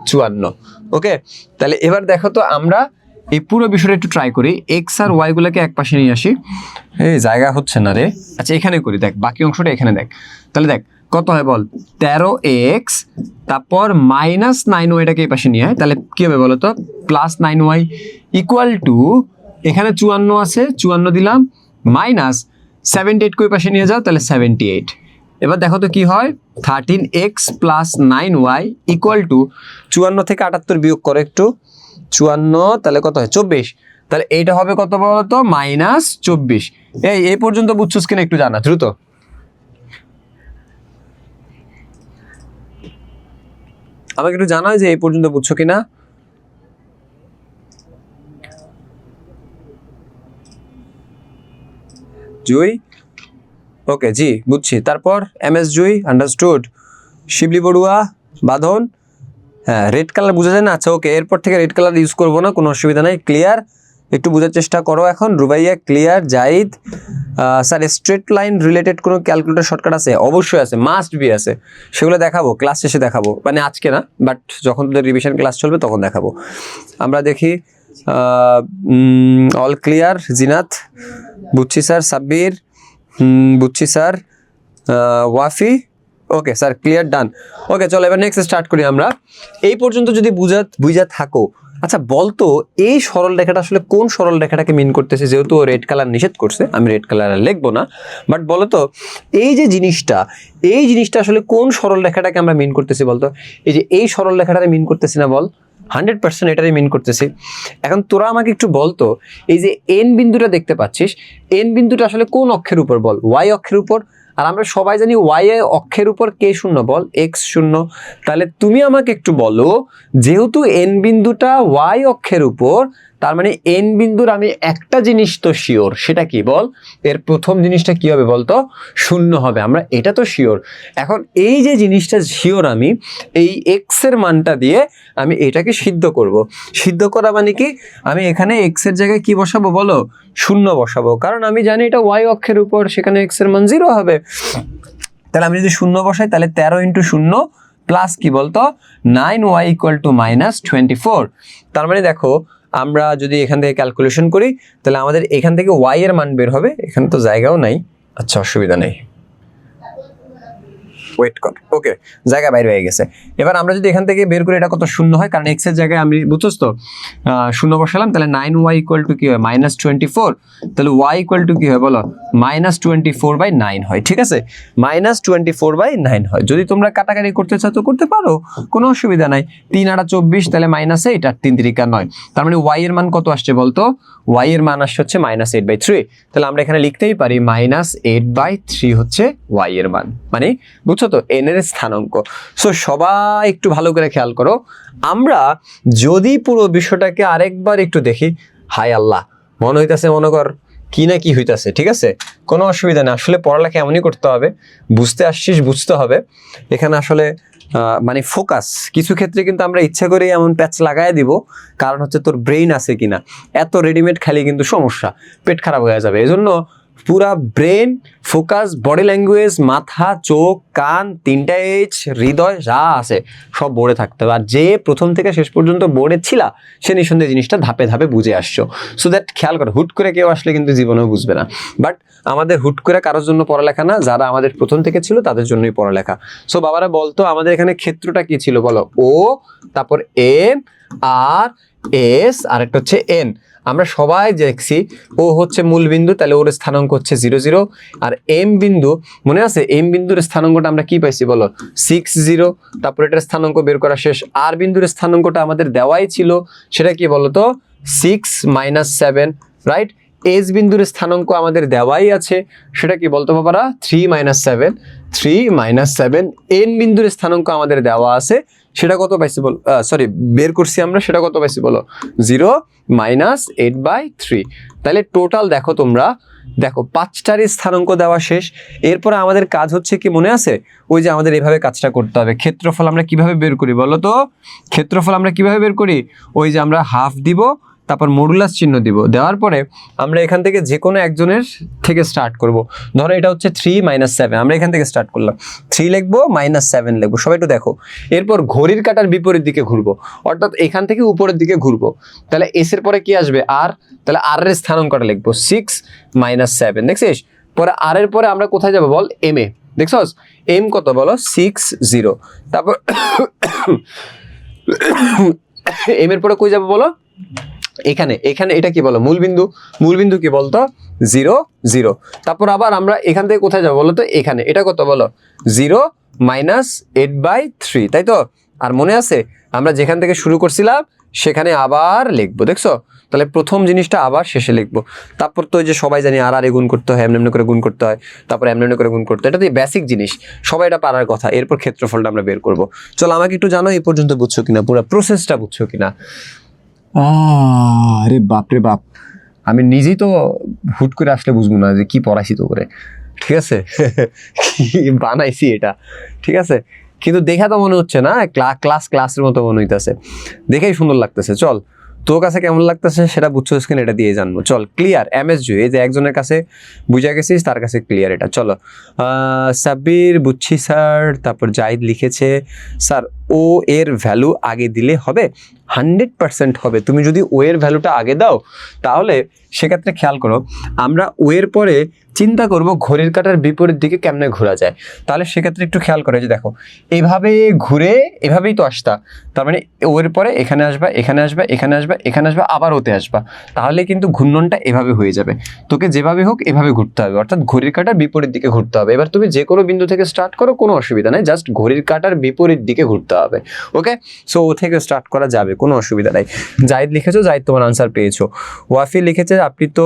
Speaker 1: 54। ওকে, তাহলে এবার দেখো তো আমরা এই পুরো বিষয়টা একটু ট্রাই করি। এক্স আর ওয়াই গুলোকে এক পাশে নিয়ে আসি। এই জায়গা হচ্ছে না রে। আচ্ছা এখানে করি, দেখ বাকি অংশটা এখানে দেখ। তাহলে দেখ কত হয় বল, 13x তারপর -9y এই পাশে নিয়ে আয়, তাহলে কি হবে বলো তো, +9y ইকুয়াল টু, এখানে 54 আছে, 54 দিলাম, -78 ওই পাশে নিয়ে যাও, তাহলে 78। এবার দেখো তো কি হয়, 13x + 9y ইকুয়াল টু 54 থেকে 78 বিয়োগ করো একটু, 54 তাহলে কত হয় 24। তাহলে এইটা হবে কত বলতো, -24। এই পর্যন্ত বুঝছস কিনা একটু জানা দ্রুত। আমাকে একটু জানাও যে এই পর্যন্ত বুঝছো কিনা। জুই, ওকে জি বুঝছি। তারপর MS জুই আন্ডারস্টুড, শিবলি বড়ুয়া, বাঁধন, হ্যাঁ রেড কালার বোঝা যায় না, আচ্ছা ওকে এরপর থেকে রেড কালার ইউজ করবো না, কোনো অসুবিধা নাই, ক্লিয়ার। একটু বোঝার চেষ্টা করো এখন। Rubaiya clear. Zahid sir straight line related কোনো ক্যালকুলেটর শর্টকাট আছে? অবশ্যই আছে, মাস্ট বি আছে, সেগুলো দেখাবো ক্লাস শেষে দেখাবো, মানে আজকে না বাট যখন তোদের রিভিশন ক্লাস চলবে তখন দেখাবো। আমরা দেখি অল ক্লিয়ার। জিনাত বুঝছি স্যার। সাব্বির বুঝছি sir. Wafi okay sir clear, done. Okay চলো এবার নেক্সট স্টার্ট করি আমরা। এই পর্যন্ত যদি বুঝা থাকো, আচ্ছা বলতো এই সরল রেখাটা আসলে কোন সরল রেখাটাকে মিন করতেছে? যেহেতু রেড কালার নিষেধ করছে, আমি রেড কালার লিখবো না, বাট বলতো এই যে জিনিসটা, এই জিনিসটা আসলে কোন সরল রেখাটাকে আমরা মিন করতেছি বলতো? এই যে এই সরল রেখাটাকে মিন করতেছি না বল? 100% এটারই মিন করতেছি। এখন তোরা আমাকে একটু বলতো, এই যে এন বিন্দুটা দেখতে পাচ্ছিস, এন বিন্দুটা আসলে কোন অক্ষের উপর বল? ওয়াই অক্ষের উপর। আর আমরা সবাই জানি ওয়াই অক্ষের উপর কে শূন্য বল? এক্স শূন্য। তাহলে তুমি আমাকে একটু বলো, যেহেতু এন বিন্দুটা ওয়াই অক্ষের উপর, তার মানে এন বিন্দুর আমি একটা জিনিস তো শিওর, সেটা কি বল? এর প্রথম জিনিসটা কি হবে বলতো? শূন্য হবে, আমরা এটা তো শিওর। এখন এই যে জিনিসটা শিওর, আমি এই এক্স এর মানটা দিয়ে আমি এটাকে সিদ্ধ করব। সিদ্ধ করা মানে কি, আমি এখানে এক্স এর জায়গায় কি বসাবো বলো? শূন্য বসাবো, কারণ আমি জানি এটা ওয়াই অক্ষের উপর, সেখানে এক্স এর মান 0 হবে। তাহলে আমি যদি শূন্য বসাই, তাহলে 13 × 0 প্লাস কি বলতো 9y = -24। তার মানে দেখো আমরা যদি এখান থেকে ক্যালকুলেশন করি, তাহলে আমাদের এখান থেকে y এর মান বের হবে। এখানে তো জায়গাও নাই, আচ্ছা অসুবিধা নেই, ওয়েট কর। ওকে জায়গা বাইরে হয়ে গেছে। এবার আমরা যদি এখান থেকে বের করি, এটা কত শূন্য হয়, কারণ এক্স এর জায়গায় আমি বুঝছস তো শূন্য বসালাম, তাহলে 9y = কি হয় -24। তাহলে y = কি হয় বলো? -24/9 হয়, ঠিক আছে, -24/9 হয়। যদি তোমরা কাটাকাটি করতে চাও তো করতে পারো, কোনো অসুবিধা নাই। 3 × 24 তাহলে -8 আর 3 × 3 = 9। তার মানে y এর মান কত আসছে বলতো? y এর মান আসছে হচ্ছে -8/3। তাহলে আমরা এখানে লিখতেই পারি -8/3 হচ্ছে y এর মান, মানে বুঝছো তো n এর স্থানাঙ্ক। সো সবাই একটু ভালো করে খেয়াল করো, আমরা যদি পুরো বিষয়টাকে আরেকবার একটু দেখি, হাই আল্লাহ মনে হইতাছে, মনে কর কি না কি হইতাছে, ঠিক আছে, কোনো অসুবিধা নেই। আসলে পড়ালেখা এমনই করতে হবে, বুঝতে আসছিস বুঝতে হবে। এখানে আসলে মানে ফোকাস, কিছু ক্ষেত্রে কিন্তু আমরা ইচ্ছা করে এমন প্যাচ লাগাই দিব, কারণ হচ্ছে তোর ব্রেইন আছে কিনা। এত রেডিমেড খালি কিন্তু সমস্যা, পেট খারাপ হয়ে যাবে। এজন্য পুরা ব্রেন, ফোকাস, বডি ল্যাঙ্গুয়েজ, মাথা, চোখ, কান, 3টা এইচ, হৃদয় যা আছে সব বোর্ডে থাকতে হবে। আর যে প্রথম থেকে শেষ পর্যন্ত বোর্ডে ছিলা, সে নিঃসন্দেহে জিনিসটা ধাপে ধাপে বুঝে আসছো। সো দ্যাট খেয়াল করো, হুট করে কেউ আসলে কিন্তু জীবনেও বুঝবে না। বাট আমাদের হুট করে কারোর জন্য পড়ালেখা না, যারা আমাদের প্রথম থেকে ছিল তাদের জন্যই পড়ালেখা। সো বাবারা বলতো আমাদের এখানে ক্ষেত্রটা কি ছিল বলো? ও, তারপর এম, আর এস, আর একটা হচ্ছে এন। আমরা সবাই দেখছি ও হচ্ছে মূল বিন্দু, তাহলে ওর স্থানাঙ্ক হচ্ছে 0 0। আর এম বিন্দু মনে আছে, এম বিন্দুর স্থানাঙ্কটা আমরা কি পাইছি বলো? 6 0। তারপর এটার স্থানাঙ্ক বের করা শেষ। আর বিন্দুর স্থানাঙ্কটা আমাদের দেওয়াই ছিল, সেটা কি বলতো? 6 - 7, রাইট। এস বিন্দুর স্থানাঙ্ক আমাদের দেওয়াই আছে, সেটা কি বলতো বাবারা? 3 - 7, 3 - 7। এন বিন্দুর স্থানাঙ্ক আমাদের দেওয়া আছে, সেটা কত পাইছি বল? সরি বের করছি আমরা, সেটা কত পাইছি বলো? 0 - 8/3। তাহলে টোটাল দেখো তোমরা, দেখো 5টার স্থানাঙ্ক দেওয়া শেষ। এরপরে আমাদের কাজ হচ্ছে কি মনে আছে? ওই যে আমাদের এভাবে কাজটা করতে হবে। ক্ষেত্রফল আমরা কিভাবে বের করি বলো তো? ক্ষেত্রফল আমরা কিভাবে বের করি? ওই যে আমরা হাফ দিব, তারপর মডুলাস চিহ্ন দিব, দেওয়ার পরে আমরা এখান থেকে যে কোনো একজনের থেকে স্টার্ট করব। ধরো এটা হচ্ছে 3 - 7, আমরা এখান থেকে স্টার্ট করলাম, 3 লিখবো -7 লিখবো। সবাই একটু দেখো, এরপর ঘড়ির কাঁটার বিপরীত দিকে ঘুরবো, অর্থাৎ এখান থেকে উপরের দিকে ঘুরবো। তাহলে এস এর পরে কি আসবে? আর। তাহলে আর এর স্থানাঙ্কটা লিখবো 6 - 7, দেখছিস? পরে আর এর পরে আমরা কোথায় যাবো বল? এম এ, দেখছস? এম কত বলো? 60। তারপর এম এর পরে কই যাবো বলো? এখানে। এখানে এটা কি বলো? মূলবিন্দু। মূলবিন্দু কি বলতো? 0 0। তারপর আবার আমরা এখান থেকে কোথায় যাবো বলো তো? এখানে। এটা কত বলো? 0 - 8/3, তাই তো? আর মনে আছে আমরা যেখান থেকে শুরু করছিলাম সেখানে আবার লিখবো, দেখছো? তাহলে প্রথম জিনিসটা আবার শেষে লিখবো। তারপর তো যে সবাই জানি আর গুণ করতে হয়, এমনি করে গুণ করতে হয়, তারপর এমনি করে গুণ করতে হয়, এটা তো বেসিক জিনিস, সবাই এটা পারার কথা। এরপর ক্ষেত্রফলটা আমরা বের করবো। চলো আমাকে একটু জানো এই পর্যন্ত বুঝছো কিনা, পুরো প্রসেসটা বুঝছো কিনা? আরে বাপরে বাপ, আমি নিজেই তো হুট করে আসলে বুঝবো না যে কি পড়াইছি তো করে, ঠিক আছে? কি বানাইছি এটা, ঠিক আছে? কিন্তু দেখা তো মনে হচ্ছে না ক্লাসের মতো মনে হইতেছে, দেখেই সুন্দর লাগতেছে। চল, তোর কাছে কেমন লাগতেছে সেটা বুঝছো স্ক্রিন, এটা দিয়ে জানবো। চল, ক্লিয়ার এমএসজি, এই যে একজনের কাছে বুঝা গেছিস, তার কাছে ক্লিয়ার এটা। চলো, সাব্বির বুঝছি স্যার। তারপর জাহিদ লিখেছে স্যার ও এর ভ্যালু আগে দিলে হবে? 100% হবে। তুমি যদি ও এর ভ্যালুটা আগে দাও তাহলে সেক্ষেত্রে খেয়াল করো, আমরা ও এর পরে চিন্তা করব ঘড়ির কাঁটার বিপরীত দিকে কেমনে ঘোরা যায়। তাহলে সেক্ষেত্রে একটু খেয়াল করে, যে দেখো এইভাবে ঘুরে এভাবেই তো আসতা, তার মানে ও এর পরে এখানে আসবা, এখানে আসবা, এখানে আসবা, এখানে আসবা, আবার ওতে আসবা, তাহলে কিন্তু ঘূর্ণনটা এভাবে হয়ে যাবে। তোকে যেভাবে হোক এভাবে ঘুরতে হবে, অর্থাৎ ঘড়ির কাঁটার বিপরীত দিকে ঘুরতে হবে। এবার তুমি যে কোনো বিন্দু থেকে স্টার্ট করো, কোনো অসুবিধা নেই, জাস্ট ঘড়ির কাঁটার বিপরীত দিকে ঘুরতে হবে। ওকে, সো ও থেকে স্টার্ট করা যাবে, কোনো অসুবিধা নাই। জাহিদ লিখেছো, জাহিদ তোমার আনসার পেয়েছো। ওয়াফি লিখেছে আপনি তো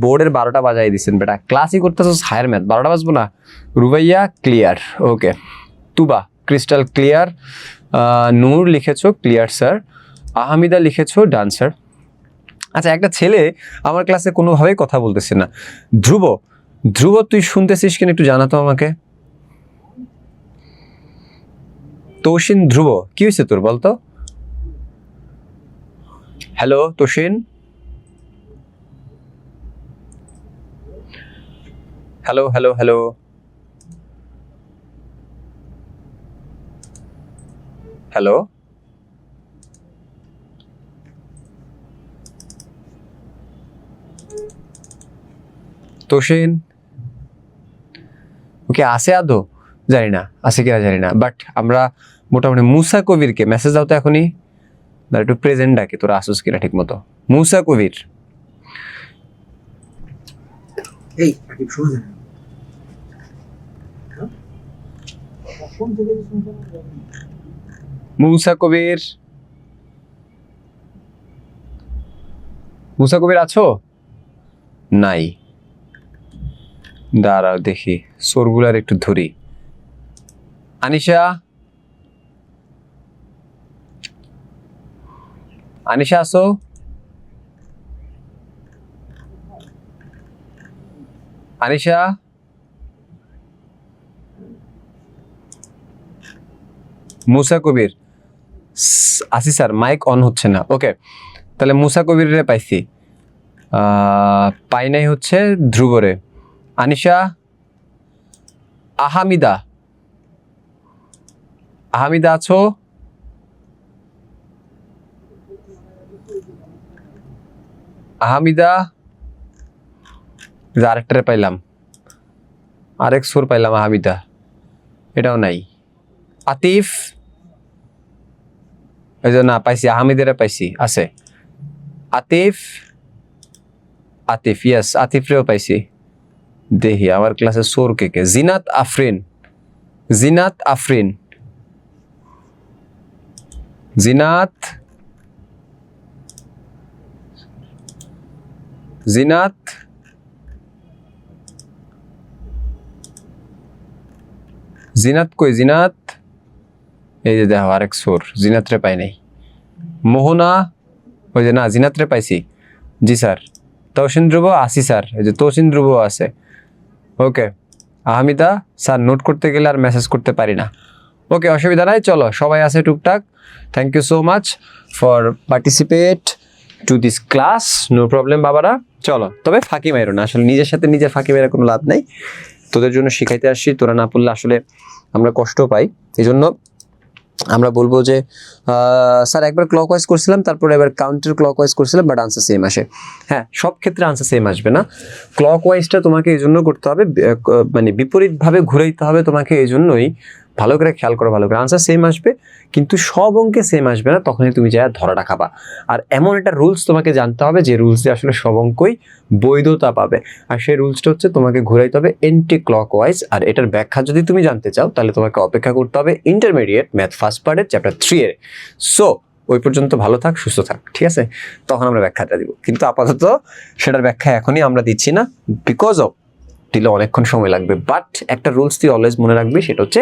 Speaker 1: বোর্ডের 12টা বাজাই দিচ্ছেন বেটা, ক্লাসই করতেছো হায়ার ম্যাথ, 12টা বাজবো না? রুবাইয়া ক্লিয়ার, ওকে। তুবা ক্রিস্টাল ক্লিয়ার। নূর লিখেছো ক্লিয়ার স্যার। আহমিদা লিখেছো ডান স্যার। আচ্ছা, একটা ছেলে আমার ক্লাসে কোনোভাবেই কথা বলতেছে না। ধ্রুব, ধ্রুব তুই শুনতেছিস কিনা একটু জানাতো আমাকে। তৌসিন, ধ্রুব কি হয়েছে তোর বলতো? Hello Tausin, hello hello hello, hello. Tausin okay আছে আদৌ? জানি না আছে কিনা জানি না, বাট আমরা মোটামুটি মুসা কবিরকে মেসেজ দাও তো এখনই, একটু প্রেজেন্ট ডাকে, তোরা আসুস কিনা ঠিক মতো। মুসা কবির, মুসা কবির, মুসা কবির আছো? নাই, দাঁড়াও দেখি সোরগুলার একটু ধরি। আনিশা, আনিশা আসো? আনিশা, মুসা কবির আসি স্যার, মাইক অন হচ্ছে না। ওকে, তাহলে মুসা কবিরে পাইছি, পাই নাই হচ্ছে ধ্রুবরে। আনিশা, আহামিদা, আহামিদা আছো? আহামিদা, আরেকটারে পাইলাম, আরেক সুর পাইলাম, আহামিদা এটাও নাই। আতিফ, এই যে না পাইছি, আহামিদের পাইছি, আছে আতিফ, আতিফ ইয়েস, আতিফরেও পাইছি। দেখি আমার ক্লাসে সোর কে কে। জিনাত আফরিন, জিনাত আফরিন, জিনাত, জিনাত, জিনাত কই? জিনাত, এই যে দেখো আরেক সোর, জিনাত রে পাই নাই। মোহনা, ওই যে না জিনাত রে পাইছি, জি স্যার। তৌসিন ধ্রুব আসি স্যার, এই যে তৌসিন ধ্রুব আছে। ওকে, আহমিদা স্যার নোট করতে গেলে আর মেসেজ করতে পারি না। ওকে, অসুবিধা নাই, চলো সবাই আছে টুকটাক। Thank you so much for participate. To this class. No problem বাবারা, চলো। তবে ফাঁকি মাইরো না, আসলে নিজের সাথে নিজের ফাঁকি মেরে কোনো লাভ নাই। তোদের জন্য শিখাইতে আসছি, তোরা না পড়লে আসলে আমরা কষ্ট পাই। এই জন্য আমরা বলবো যে স্যার একবার ক্লকওয়াইজ করছিলাম, তারপরে এবার কাউন্টার ক্লকওয়াইজ করছিলাম, বাট আনসার সেম আসে। হ্যাঁ, সব ক্ষেত্রে আনসার সেম আসবে না। ক্লকওয়াইজটা তোমাকে এই জন্য করতে হবে, মানে বিপরীতভাবে ঘুরাইতে হবে তোমাকে, এই জন্যই ভালো করে খেয়াল করো, ভালো করে আনসার সেম আসবে, কিন্তু সব অঙ্কে সেম আসবে না, তখনই তুমি যা ধরাটা খাবা। আর এমন একটা রুলস তোমাকে জানতে হবে যে রুলসে আসলে সব অঙ্কই বৈধতা পাবে, আর সেই রুলসটা হচ্ছে তোমাকে ঘুরাইতে হবে এন্টি ক্লকওয়াইজ। আর এটার ব্যাখ্যা যদি তুমি জানতে চাও তাহলে তোমাকে অপেক্ষা করতে হবে ইন্টারমিডিয়েট ম্যাথ ফার্স্ট পার্টের চ্যাপ্টার 3 এর। সো ওই পর্যন্ত ভালো থাক, সুস্থ থাক, ঠিক আছে? তখন আমরা ব্যাখ্যাটা দিব, কিন্তু আপাতত সেটার ব্যাখ্যা এখনই আমরা দিচ্ছি না, বিকজ অফ দিলে অনেকক্ষণ সময় লাগবে। বাট একটা রুলস তুই অলওয়েজ মনে রাখবি, সেটা হচ্ছে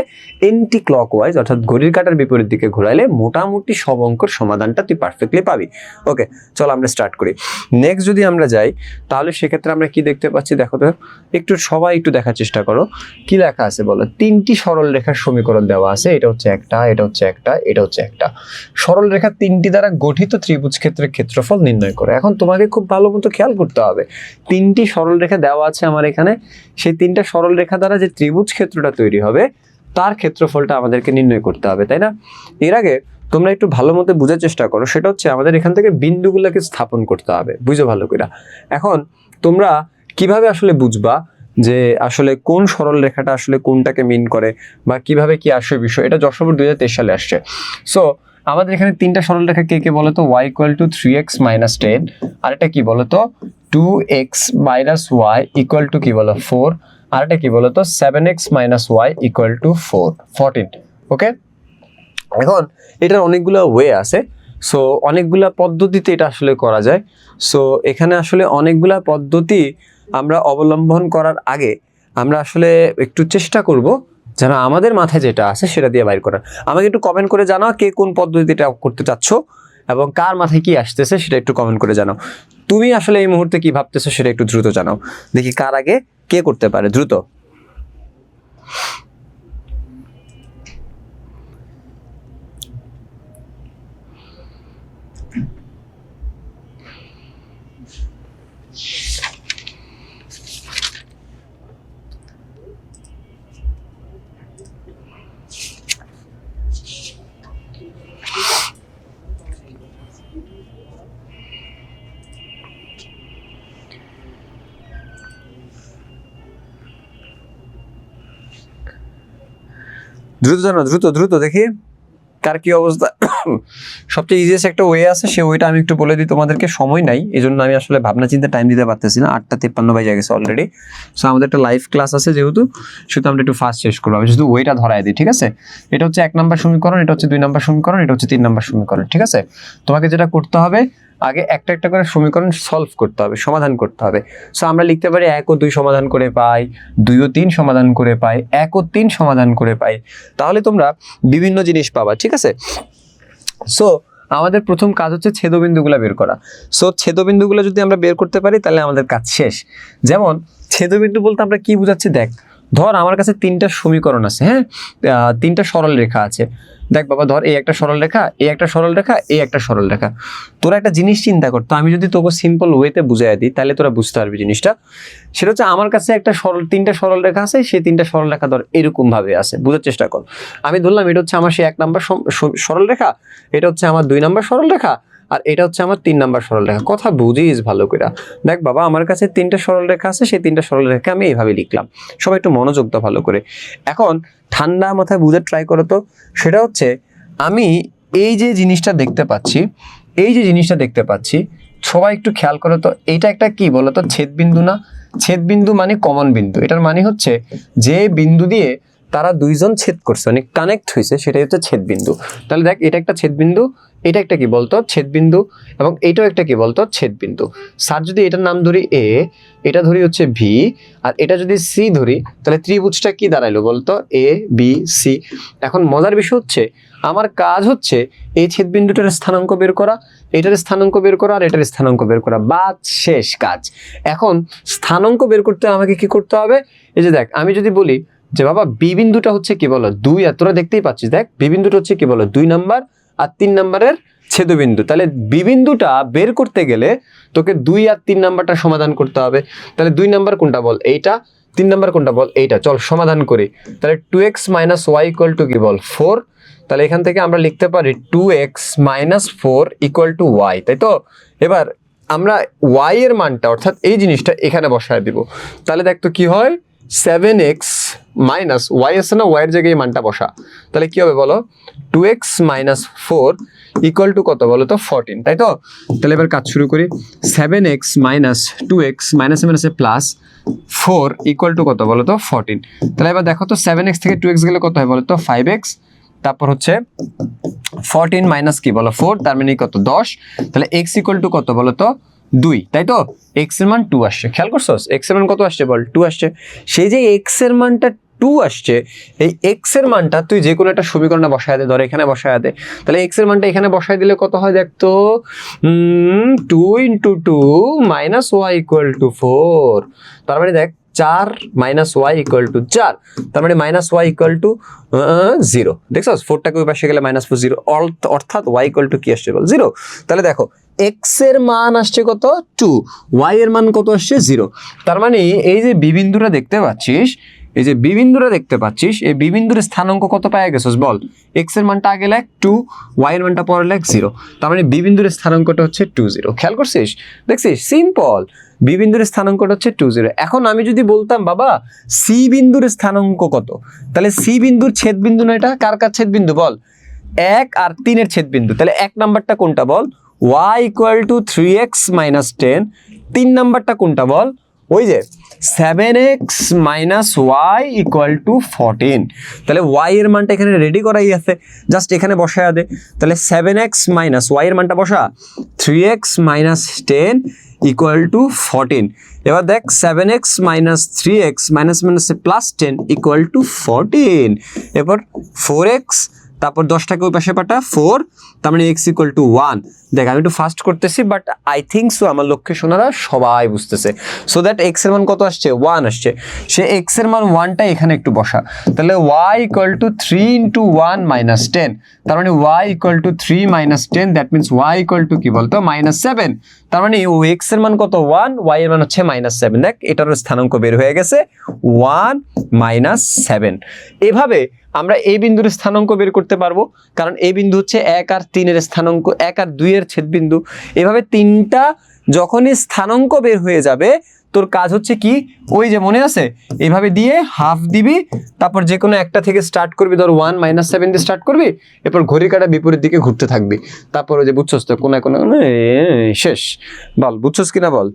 Speaker 1: এন্টি ক্লকওয়াইজ, অর্থাৎ ঘড়ির কাঁটার বিপরীত দিকে ঘোরাইলে মোটামুটি সব অঙ্কর সমাধানটা তুই পারফেক্টলি পাবি। ওকে, চলো আমরা স্টার্ট করি। নেক্সট যদি আমরা যাই, তাহলে সেক্ষেত্রে আমরা কি দেখতে পাচ্ছি, দেখো তো একটু, সবাই একটু দেখার চেষ্টা করো কি লেখা আছে বলো। 3টি সরল রেখার সমীকরণ দেওয়া আছে, এটা হচ্ছে একটা, এটা হচ্ছে একটা, এটা হচ্ছে একটা। সরল রেখা 3টি দ্বারা গঠিত ত্রিভুজ ক্ষেত্রের ক্ষেত্রফল নির্ণয় করে। এখন তোমাকে খুব ভালো মতো খেয়াল করতে হবে, 3টি সরল রেখা দেওয়া আছে আমার এখানে, সেই 3টা সরল রেখা দ্বারা যে ত্রিভুজ ক্ষেত্রটা তৈরি হবে তার ক্ষেত্রফলটা আমাদেরকে নির্ণয় করতে হবে, তাই না? এর আগে তোমরা একটু ভালো মতো বোঝার চেষ্টা করো, সেটা হচ্ছে আমাদের এখান থেকে বিন্দুগুলোকে স্থাপন করতে হবে, বুঝো ভালো করে। এখন তোমরা কিভাবে আসলে বুঝবা যে আসলে কোন সরল রেখাটা আসলে কোনটাকে মিন করে, বা কিভাবে কি আসে বিষয়, এটা যশোর 2023 সালে আসছে। সো আমাদের এখানে 3টা সরল রেখা কে কে বলতো, y = 3x - 10, আর এটা কি বলতো 2x - y = কি বলো 4, আর এটা কি বলতো 7x - y = 14। ওকে, এখন এটার অনেকগুলো ওয়ে আছে, সো অনেকগুলা পদ্ধতিতে এটা আসলে করা যায়। সো এখানে আসলে অনেকগুলা পদ্ধতি আমরা অবলম্বন করার আগে আমরা আসলে একটু চেষ্টা করব যেন আমাদের মাথায় যেটা আছে সেটা দিয়ে বাইর করার। আমাকে একটু কমেন্ট করে জানাও কে কোন পদ্ধতিটা করতে চাচ্ছ এবং কার মাথায় কি আসতেছে সেটা একটু কমেন্ট করে জানাও। তুমি আসলে এই মুহূর্তে কি ভাবতেছো সেটা একটু দ্রুত জানাও, দেখি কার আগে কে করতে পারে, দ্রুত। দ্রুত জানো, দ্রুত দ্রুত, দেখি কার কি অবস্থা। সবচেয়ে ইজিয়েস্ট একটা ওয়ে আছে, সেই ওয়েটা আমি একটু বলে দিই তোমাদেরকে, সময় নাই এই জন্য আমি আসলে ভাবনা চিন্তা টাইম দিতে পারতেছি না, 8:53 বাজে গেছে অলরেডি। সো আমাদের একটা লাইভ ক্লাস আছে যেহেতু, সেহেতু আমরা একটু ফাস্ট শেষ করবো। আমি শুধু ওয়েটা ধরাই দিই, ঠিক আছে? এটা হচ্ছে 1 নম্বর সমীকরণ, এটা হচ্ছে 2 নম্বর সমীকরণ, এটা হচ্ছে 3 নম্বর সমীকরণ, ঠিক আছে? তোমাকে যেটা করতে হবে, আগে একটা একটা করে সমীকরণ সলভ করতে হবে, সমাধান করতে হবে। সো আমরা লিখতে পারি 1 ও 2 সমাধান করে পাই, 2 ও 3 সমাধান করে পাই, 1 ও 3 সমাধান করে পাই, তাহলে তোমরা বিভিন্ন জিনিস পাবা, ঠিক আছে? সো আমাদের প্রথম কাজ হচ্ছে ছেদবিন্দুগুলো বের করা। সো ছেদবিন্দুগুলো যদি আমরা বের করতে পারি তাহলে আমাদের কাজ শেষ। যেমন ছেদবিন্দু বলতে আমরা কি বুঝাচ্ছি, দেখ ধর আমার কাছে 3টা সমীকরণ আছে, হ্যাঁ 3টা সরল রেখা আছে। দেখ বাবা, ধর এই একটা সরল রেখা, এই একটা সরল রেখা, এই একটা সরল রেখা। তোরা একটা জিনিস চিন্তা করতো, আমি যদি তোকে সিম্পল ওয়েতে বুঝাই দিই তাহলে তোরা বুঝতে পারবি জিনিসটা। সেটা হচ্ছে আমার কাছে একটা সরল 3টা সরল রেখা আছে, সেই 3টা সরল রেখা ধর এরকম ভাবে আছে, বুঝার চেষ্টা কর। আমি ধরলাম এটা হচ্ছে আমার সেই 1 নম্বর সরল রেখা, এটা হচ্ছে আমার 2 নম্বর সরল রেখা, আর এটা হচ্ছে আমার 3 নম্বর সরল রেখা। কথা বুঝিস ভালো করে। দেখ বাবা, আমার কাছে 3টা সরল রেখা আছে, সেই 3টা সরল রেখা আমি এইভাবে লিখলাম। সবাই একটু মনোযোগ দাও ভালো করে। এখন ঠান্ডা মাথায় বুঝে ট্রাই করো তো। সেটা হচ্ছে আমি এই যে জিনিসটা দেখতে পাচ্ছি, এই যে জিনিসটা দেখতে পাচ্ছি, সবাই একটু খেয়াল করো তো, এটা একটা কি বলো তো, ছেদবিন্দু না? ছেদবিন্দু মানে কমন বিন্দু, এটার মানে হচ্ছে যে বিন্দু দিয়ে তারা দুইজন ছেদ করছে, মানে কানেক্ট হয়েছে, সেটাই হচ্ছে ছেদবিন্দু। তাহলে দেখ এটা একটা ছেদবিন্দু, এটা একটা কি বলতো ছেদবিন্দু, এবং এটাও একটা কি বলতো ছেদবিন্দু। স্যার যদি এটার নাম ধরি এ, এটা ধরি হচ্ছে ভি, আর এটা যদি সি ধরি, তাহলে ত্রিভুজটা কি দাঁড়াইলো বলতো, এ বি সি। এখন মজার বিষয় হচ্ছে আমার কাজ হচ্ছে এই ছেদবিন্দুটার স্থানাঙ্ক বের করা, এটার স্থানাঙ্ক বের করা, আর এটার স্থানাঙ্ক বের করা, বাদ, শেষ কাজ। এখন স্থানাঙ্ক বের করতে আমাকে কি করতে হবে, এই যে দেখ আমি যদি বলি যে বাবা বি বিন্দুটা হচ্ছে কি বলো 2, আর তোরা দেখতেই পাচ্ছিস, দেখ বি বিন্দুটা হচ্ছে কি বলো 2 নাম্বার, আর 3 নাম্বারের ছেদবিন্দু। তাহলে বি বিন্দুটা বের করতে গেলে তোকে 2 আর 3 নাম্বারটা সমাধান করতে হবে। তাহলে 2 নাম্বার কোনটা বল? এইটা। 3 নাম্বার কোনটা বল? এইটা। চল সমাধান করি। তাহলে 2x - y = কি বল? 4। তাহলে এখান থেকে আমরা লিখতে পারি 2x - 4 = y, তাই তো? এবার আমরা y এর মানটা অর্থাৎ এই জিনিসটা এখানে বসায় দিব। তাহলে দেখ তো কি হয়, 7x - y আছে না, y এর জায়গায় এই মানটা বসা। তাহলে কি হবে বলো? 2x - 4 = কত বলো তো? 14, তাই তো? তাহলে এবার কাজ শুরু করি। 7x - 2x মাইনাসে প্লাস 4 = কত বলো তো? 14। তাহলে এবার দেখো তো 7x থেকে 2x গেলে কত হয় বলো তো? 5x। তারপর হচ্ছে 14 মাইনাস কি বলো? 4, তার মানে কত? 10। তাহলে x = কত বলো তো? 2, তাই তো? x এর মান 2 আসছে। খেয়াল করছস? x এর মান কত আসছে বল? 2 আসছে। সেই যে x এর মানটা 2 আসছে, এই x এর মানটা তুই যে কোনো একটা সমীকরণে বসায় দে, ধর এখানে বসায় দে। তাহলে x এর মানটা এখানে বসায় দিলে কত হয় দেখ তো? 2 × 2 - y = 4। তার মানে দেখ 4 - y = 4। তার মানে -y = 0। দেখছস? 4টাকে ওই পাশে গেলে -4 0, অর্থাৎ y = কি আসছে বল? 0। তাহলে দেখো x এর মান আসছে কত? 2, y এর মান কত আসছে? 0। তার মানে এই যে বি বিন্দুটা দেখতে পাচ্ছিস, এই যে বি বিন্দুটা দেখতে পাচ্ছিস, এই বি বিন্দুর স্থানাঙ্ক কত পাওয়া গেছস বল? x এর মানটা আগে লেখ 2, y এর মানটা পরে লেখ 0। তার মানে বি বিন্দুর স্থানাঙ্কটা হচ্ছে 2 0। খেয়াল করছিস? দেখছিস? সিম্পল। বি বিন্দুর স্থানাঙ্কটা হচ্ছে 2 0। এখন আমি যদি বলতাম বাবা সি বিন্দুর স্থানাঙ্ক কত, তাহলে সি বিন্দুর ছেদ বিন্দু না এটা? কার কার ছেদ বিন্দু বল? 1 আর 3 এর ছেদ বিন্দু। তাহলে 1 নাম্বারটা কোনটা বল? y = 3x - 10। 3 নাম্বারটা কোনটা বল? ওই যে 7x - y = 14। তাহলে y এর মানটা এখানে রেডি করাই আছে, জাস্ট এখানে বসায়া দে। তাহলে 7x - y এর মানটা বসা, 3x - 10 = 14। এবার দেখ 7x - 3x মাইনাসে প্লাস 10 = 14। এরপর 4x, তারপর 10টাকে ওই পাশে পাঠা 4, তার মানে x = 1। দেখ আমি একটু ফাস্ট করতেছি, বাট আই থিঙ্ক সো আমার লক্ষ্যে শোনারা সবাই বুঝতেছে। সো দ্যাট x এর মান কত আসছে? 1 আসছে। সে x এর মান 1টা এখানে একটু বসা। তাহলে y = 3 × 1 - 10। তার মানে y = 3 - 10, দ্যাট মিন্স y = কি বলতো? -7। তার মানে ও x এর মান কত? 1, y এর মান হচ্ছে -7। দেখ এটারও স্থানাঙ্ক বের হয়ে গেছে 1 - 7। এভাবে আমরা এই বিন্দুর স্থানাঙ্ক বের করতে পারবো, কারণ এই বিন্দু হচ্ছে 1 আর 3 এর স্থানাঙ্ক, 1 আর 2 এর ছেদবিন্দু। এভাবে তিনটা যখনই স্থানাঙ্ক বের হয়ে যাবে, তোর কাজ হচ্ছে কি, ওই যে মনে আছে, এইভাবে দিয়ে হাফ দিবি, তারপর যে কোনো একটা থেকে স্টার্ট করবি। ধর 1 - 7 দিয়ে স্টার্ট করবি, এরপর ঘড়ির কাঁটা বিপরীত দিকে ঘুরতে থাকবি। তারপর ওই যে বুঝছস তো, কোন শেষ। বল বুঝছস কিনা বল?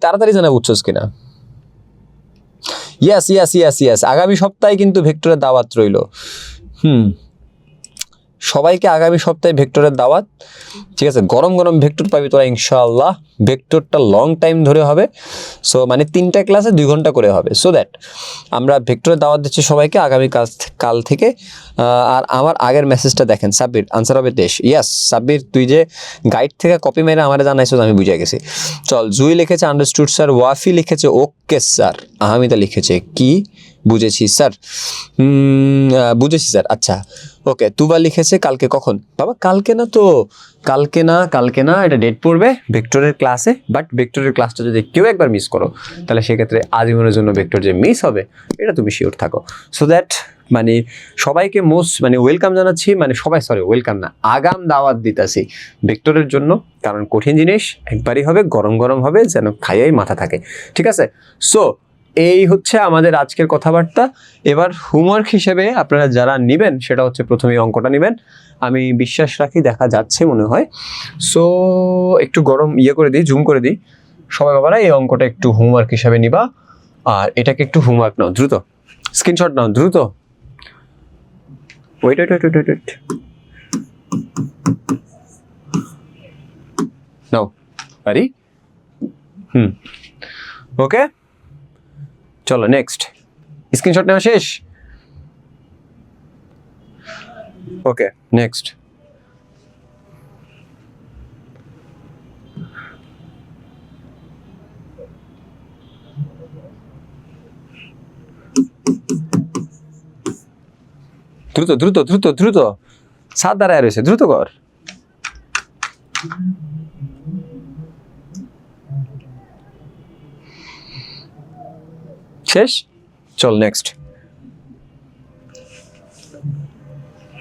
Speaker 1: তাড়াতাড়ি জানা বুঝছস কিনা? ইয়েস। আগামী সপ্তাহে কিন্তু ভেক্টরের দাওয়াত রইল। সবাইকে আগামী সপ্তাহে ভেক্টরের দাওয়াত, ঠিক আছে? গরম গরম ভেক্টর পাবি তোরা ইনশাআল্লাহ। ভেক্টরটা লং টাইম ধরে হবে। সো মানে 3টা ক্লাসে 2 ঘন্টা করে হবে। সো দ্যাট আমরা ভেক্টরের দাওয়াত দিচ্ছি সবাইকে আগামী কাল থেকে। আর আমার আগের মেসেজটা দেখেন, সাব্বির আনসার হবে 23। ইয়েস সাব্বির, তুই যে গাইড থেকে কপি মেরে আমার জানাইছো, আমি বুঝে গেছি। চল, জুই লিখেছে আন্ডারস্টুড স্যার, ওয়াফি লিখেছে ওকে স্যার, আহমিদা লিখেছে কি বুঝেছি স্যার, বুঝেছি স্যার। আচ্ছা ওকে, তুবা লিখেছে কালকে কখন? বাবা কালকে না তো, কালকে না, এটা ডেট পড়বে ভেক্টরের ক্লাসে। বাট ভেক্টরের ক্লাসটা যদি কেউ একবার মিস করো, তাহলে সেক্ষেত্রে আজীবনের জন্য ভেক্টর যে মিস হবে, এটা তুমি শিওর থাকো। সো দ্যাট মানে সবাইকে ওয়েলকাম জানাচ্ছি, ওয়েলকাম না, আগাম দাওয়াত দিতেছি ভেক্টরের জন্য। কারণ কঠিন জিনিস একবারই হবে, গরম গরম হবে, যেন খাইয়াই মাথা থাকে। ঠিক আছে? সো এই হচ্ছে আমাদের আজকের কথাবার্তা। এবার হোমওয়ার্ক হিসেবে আপনারা যারা নেবেন, সেটা হচ্ছে প্রথমেই অঙ্কটা নেবেন। আমি বিশ্বাস রাখি দেখা যাচ্ছে মনে হয়। সো একটু গরম করে দিই, জুম করে দিই। সবাই বাবারা এই অঙ্কটা একটু হোমওয়ার্ক হিসেবে নিবা, আর এটাকে একটু হোমওয়ার্ক নাও, দ্রুত স্ক্রিনশট নাও, দ্রুত। ওয়েট নাও, পারি। ওকে চলো নেক্সট। স্ক্রিনশট নেওয়া শেষ? Okay next. দ্রুত দ্রুত দ্রুত দ্রুত, সাত দাঁড়ায় রয়েছে, দ্রুত কর। শেষ, চল নেক্সট।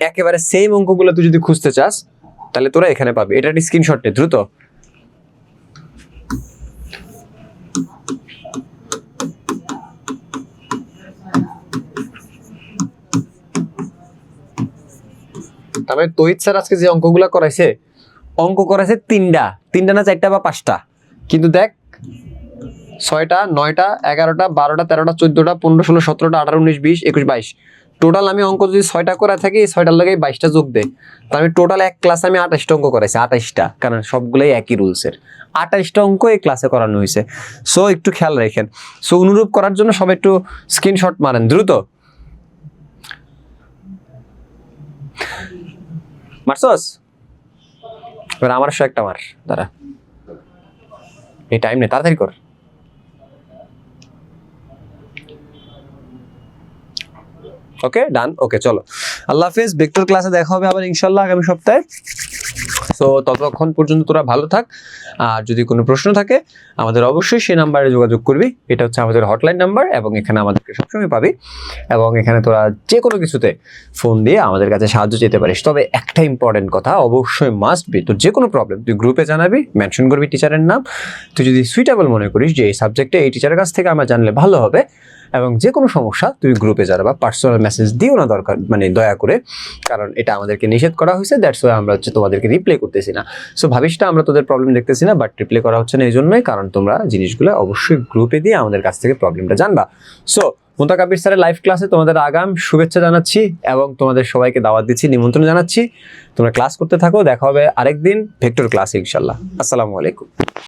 Speaker 1: একেবারে সেম অঙ্কগুলো তুই যদি খুঁজতে চাস তাহলে তোরা এখানে পাবি, এটা একটা স্ক্রিনশট নে দ্রুত। তবে তহিদ স্যার আজকে যে অঙ্কগুলো করাইছে, অঙ্ক করাইছে তিনটা না চারটা বা পাঁচটা, কিন্তু দেখ 6টা 9টা 11টা 12টা 13টা 14টা 15 16 17টা 18 19 20 21 22, টোটাল আমি অঙ্ক যদি 6টা করে থাকি 6টার লগে 22টা যোগ দে, তো আমি টোটাল এক ক্লাসে আমি 28টা অঙ্ক করাইছি, 28টা, কারণ সবগুলোই একই রুলসের 28টা অঙ্ক এই ক্লাসে করানো হয়েছে। সো একটু খেয়াল রাখেন। সো অনুরূপ করার জন্য সবাই একটু স্ক্রিনশট মারেন দ্রুত। মারছস? এবার আমার একটা মার, দাঁড়া, এই টাইম নেই, তাড়াতাড়ি কর। ওকে ডান, ওকে চলো, আল্লাহ হাফেজ। ভেক্টর ক্লাসে দেখা হবে আবার ইনশাল্লাহ আগামী সপ্তাহে। সো ততক্ষণ পর্যন্ত তোরা ভালো থাক, আর যদি কোনো প্রশ্ন থাকে আমাদের অবশ্যই সেই নাম্বারে যোগাযোগ করবি, এটা হচ্ছে আমাদের হটলাইন নাম্বার, এবং এখানে আমাদেরকে সবসময় পাবি, এবং এখানে তোরা যে কোনো কিছুতে ফোন দিয়ে আমাদের কাছে সাহায্য চেতে পারিস। তবে একটা ইম্পর্টেন্ট কথা, অবশ্যই মাস্ট বি, তোর যে কোনো প্রবলেম তুই গ্রুপে জানাবি, মেনশন করবি টিচারের নাম। তুই যদি সুইটেবল মনে করিস যে এই সাবজেক্টে এই টিচারের কাছ থেকে আমার জানলে ভালো হবে, এবং যে কোনো সমস্যা তুই গ্রুপে জানাবা, পার্সোনাল মেসেজ দিও না দরকার, মানে দয়া করে, কারণ এটা আমাদেরকে নিষেধ করা হয়েছে, দ্যাটস ওয়াই আমরা হচ্ছে তোমাদেরকে রিপ্লাই করতেছি না। সো ভাবিস না আমরা তোদের প্রবলেম দেখতেছি না, বাট রিপ্লাই করা হচ্ছে না এই জন্যই, কারণ তোমরা জিনিসগুলো অবশ্যই গ্রুপে দিয়ে আমাদের কাছ থেকে প্রবলেমটা জানবা। সো মুনতাকাব্বির স্যারের লাইভ ক্লাসে তোমাদের আগাম শুভেচ্ছা জানাচ্ছি, এবং তোমাদের সবাইকে দাওয়াত দিচ্ছি, নিমন্ত্রণ জানাচ্ছি। তোমরা ক্লাস করতে থাকো, দেখা হবে আরেকদিন ভেক্টর ক্লাসে ইনশাল্লাহ। আসসালামু আলাইকুম।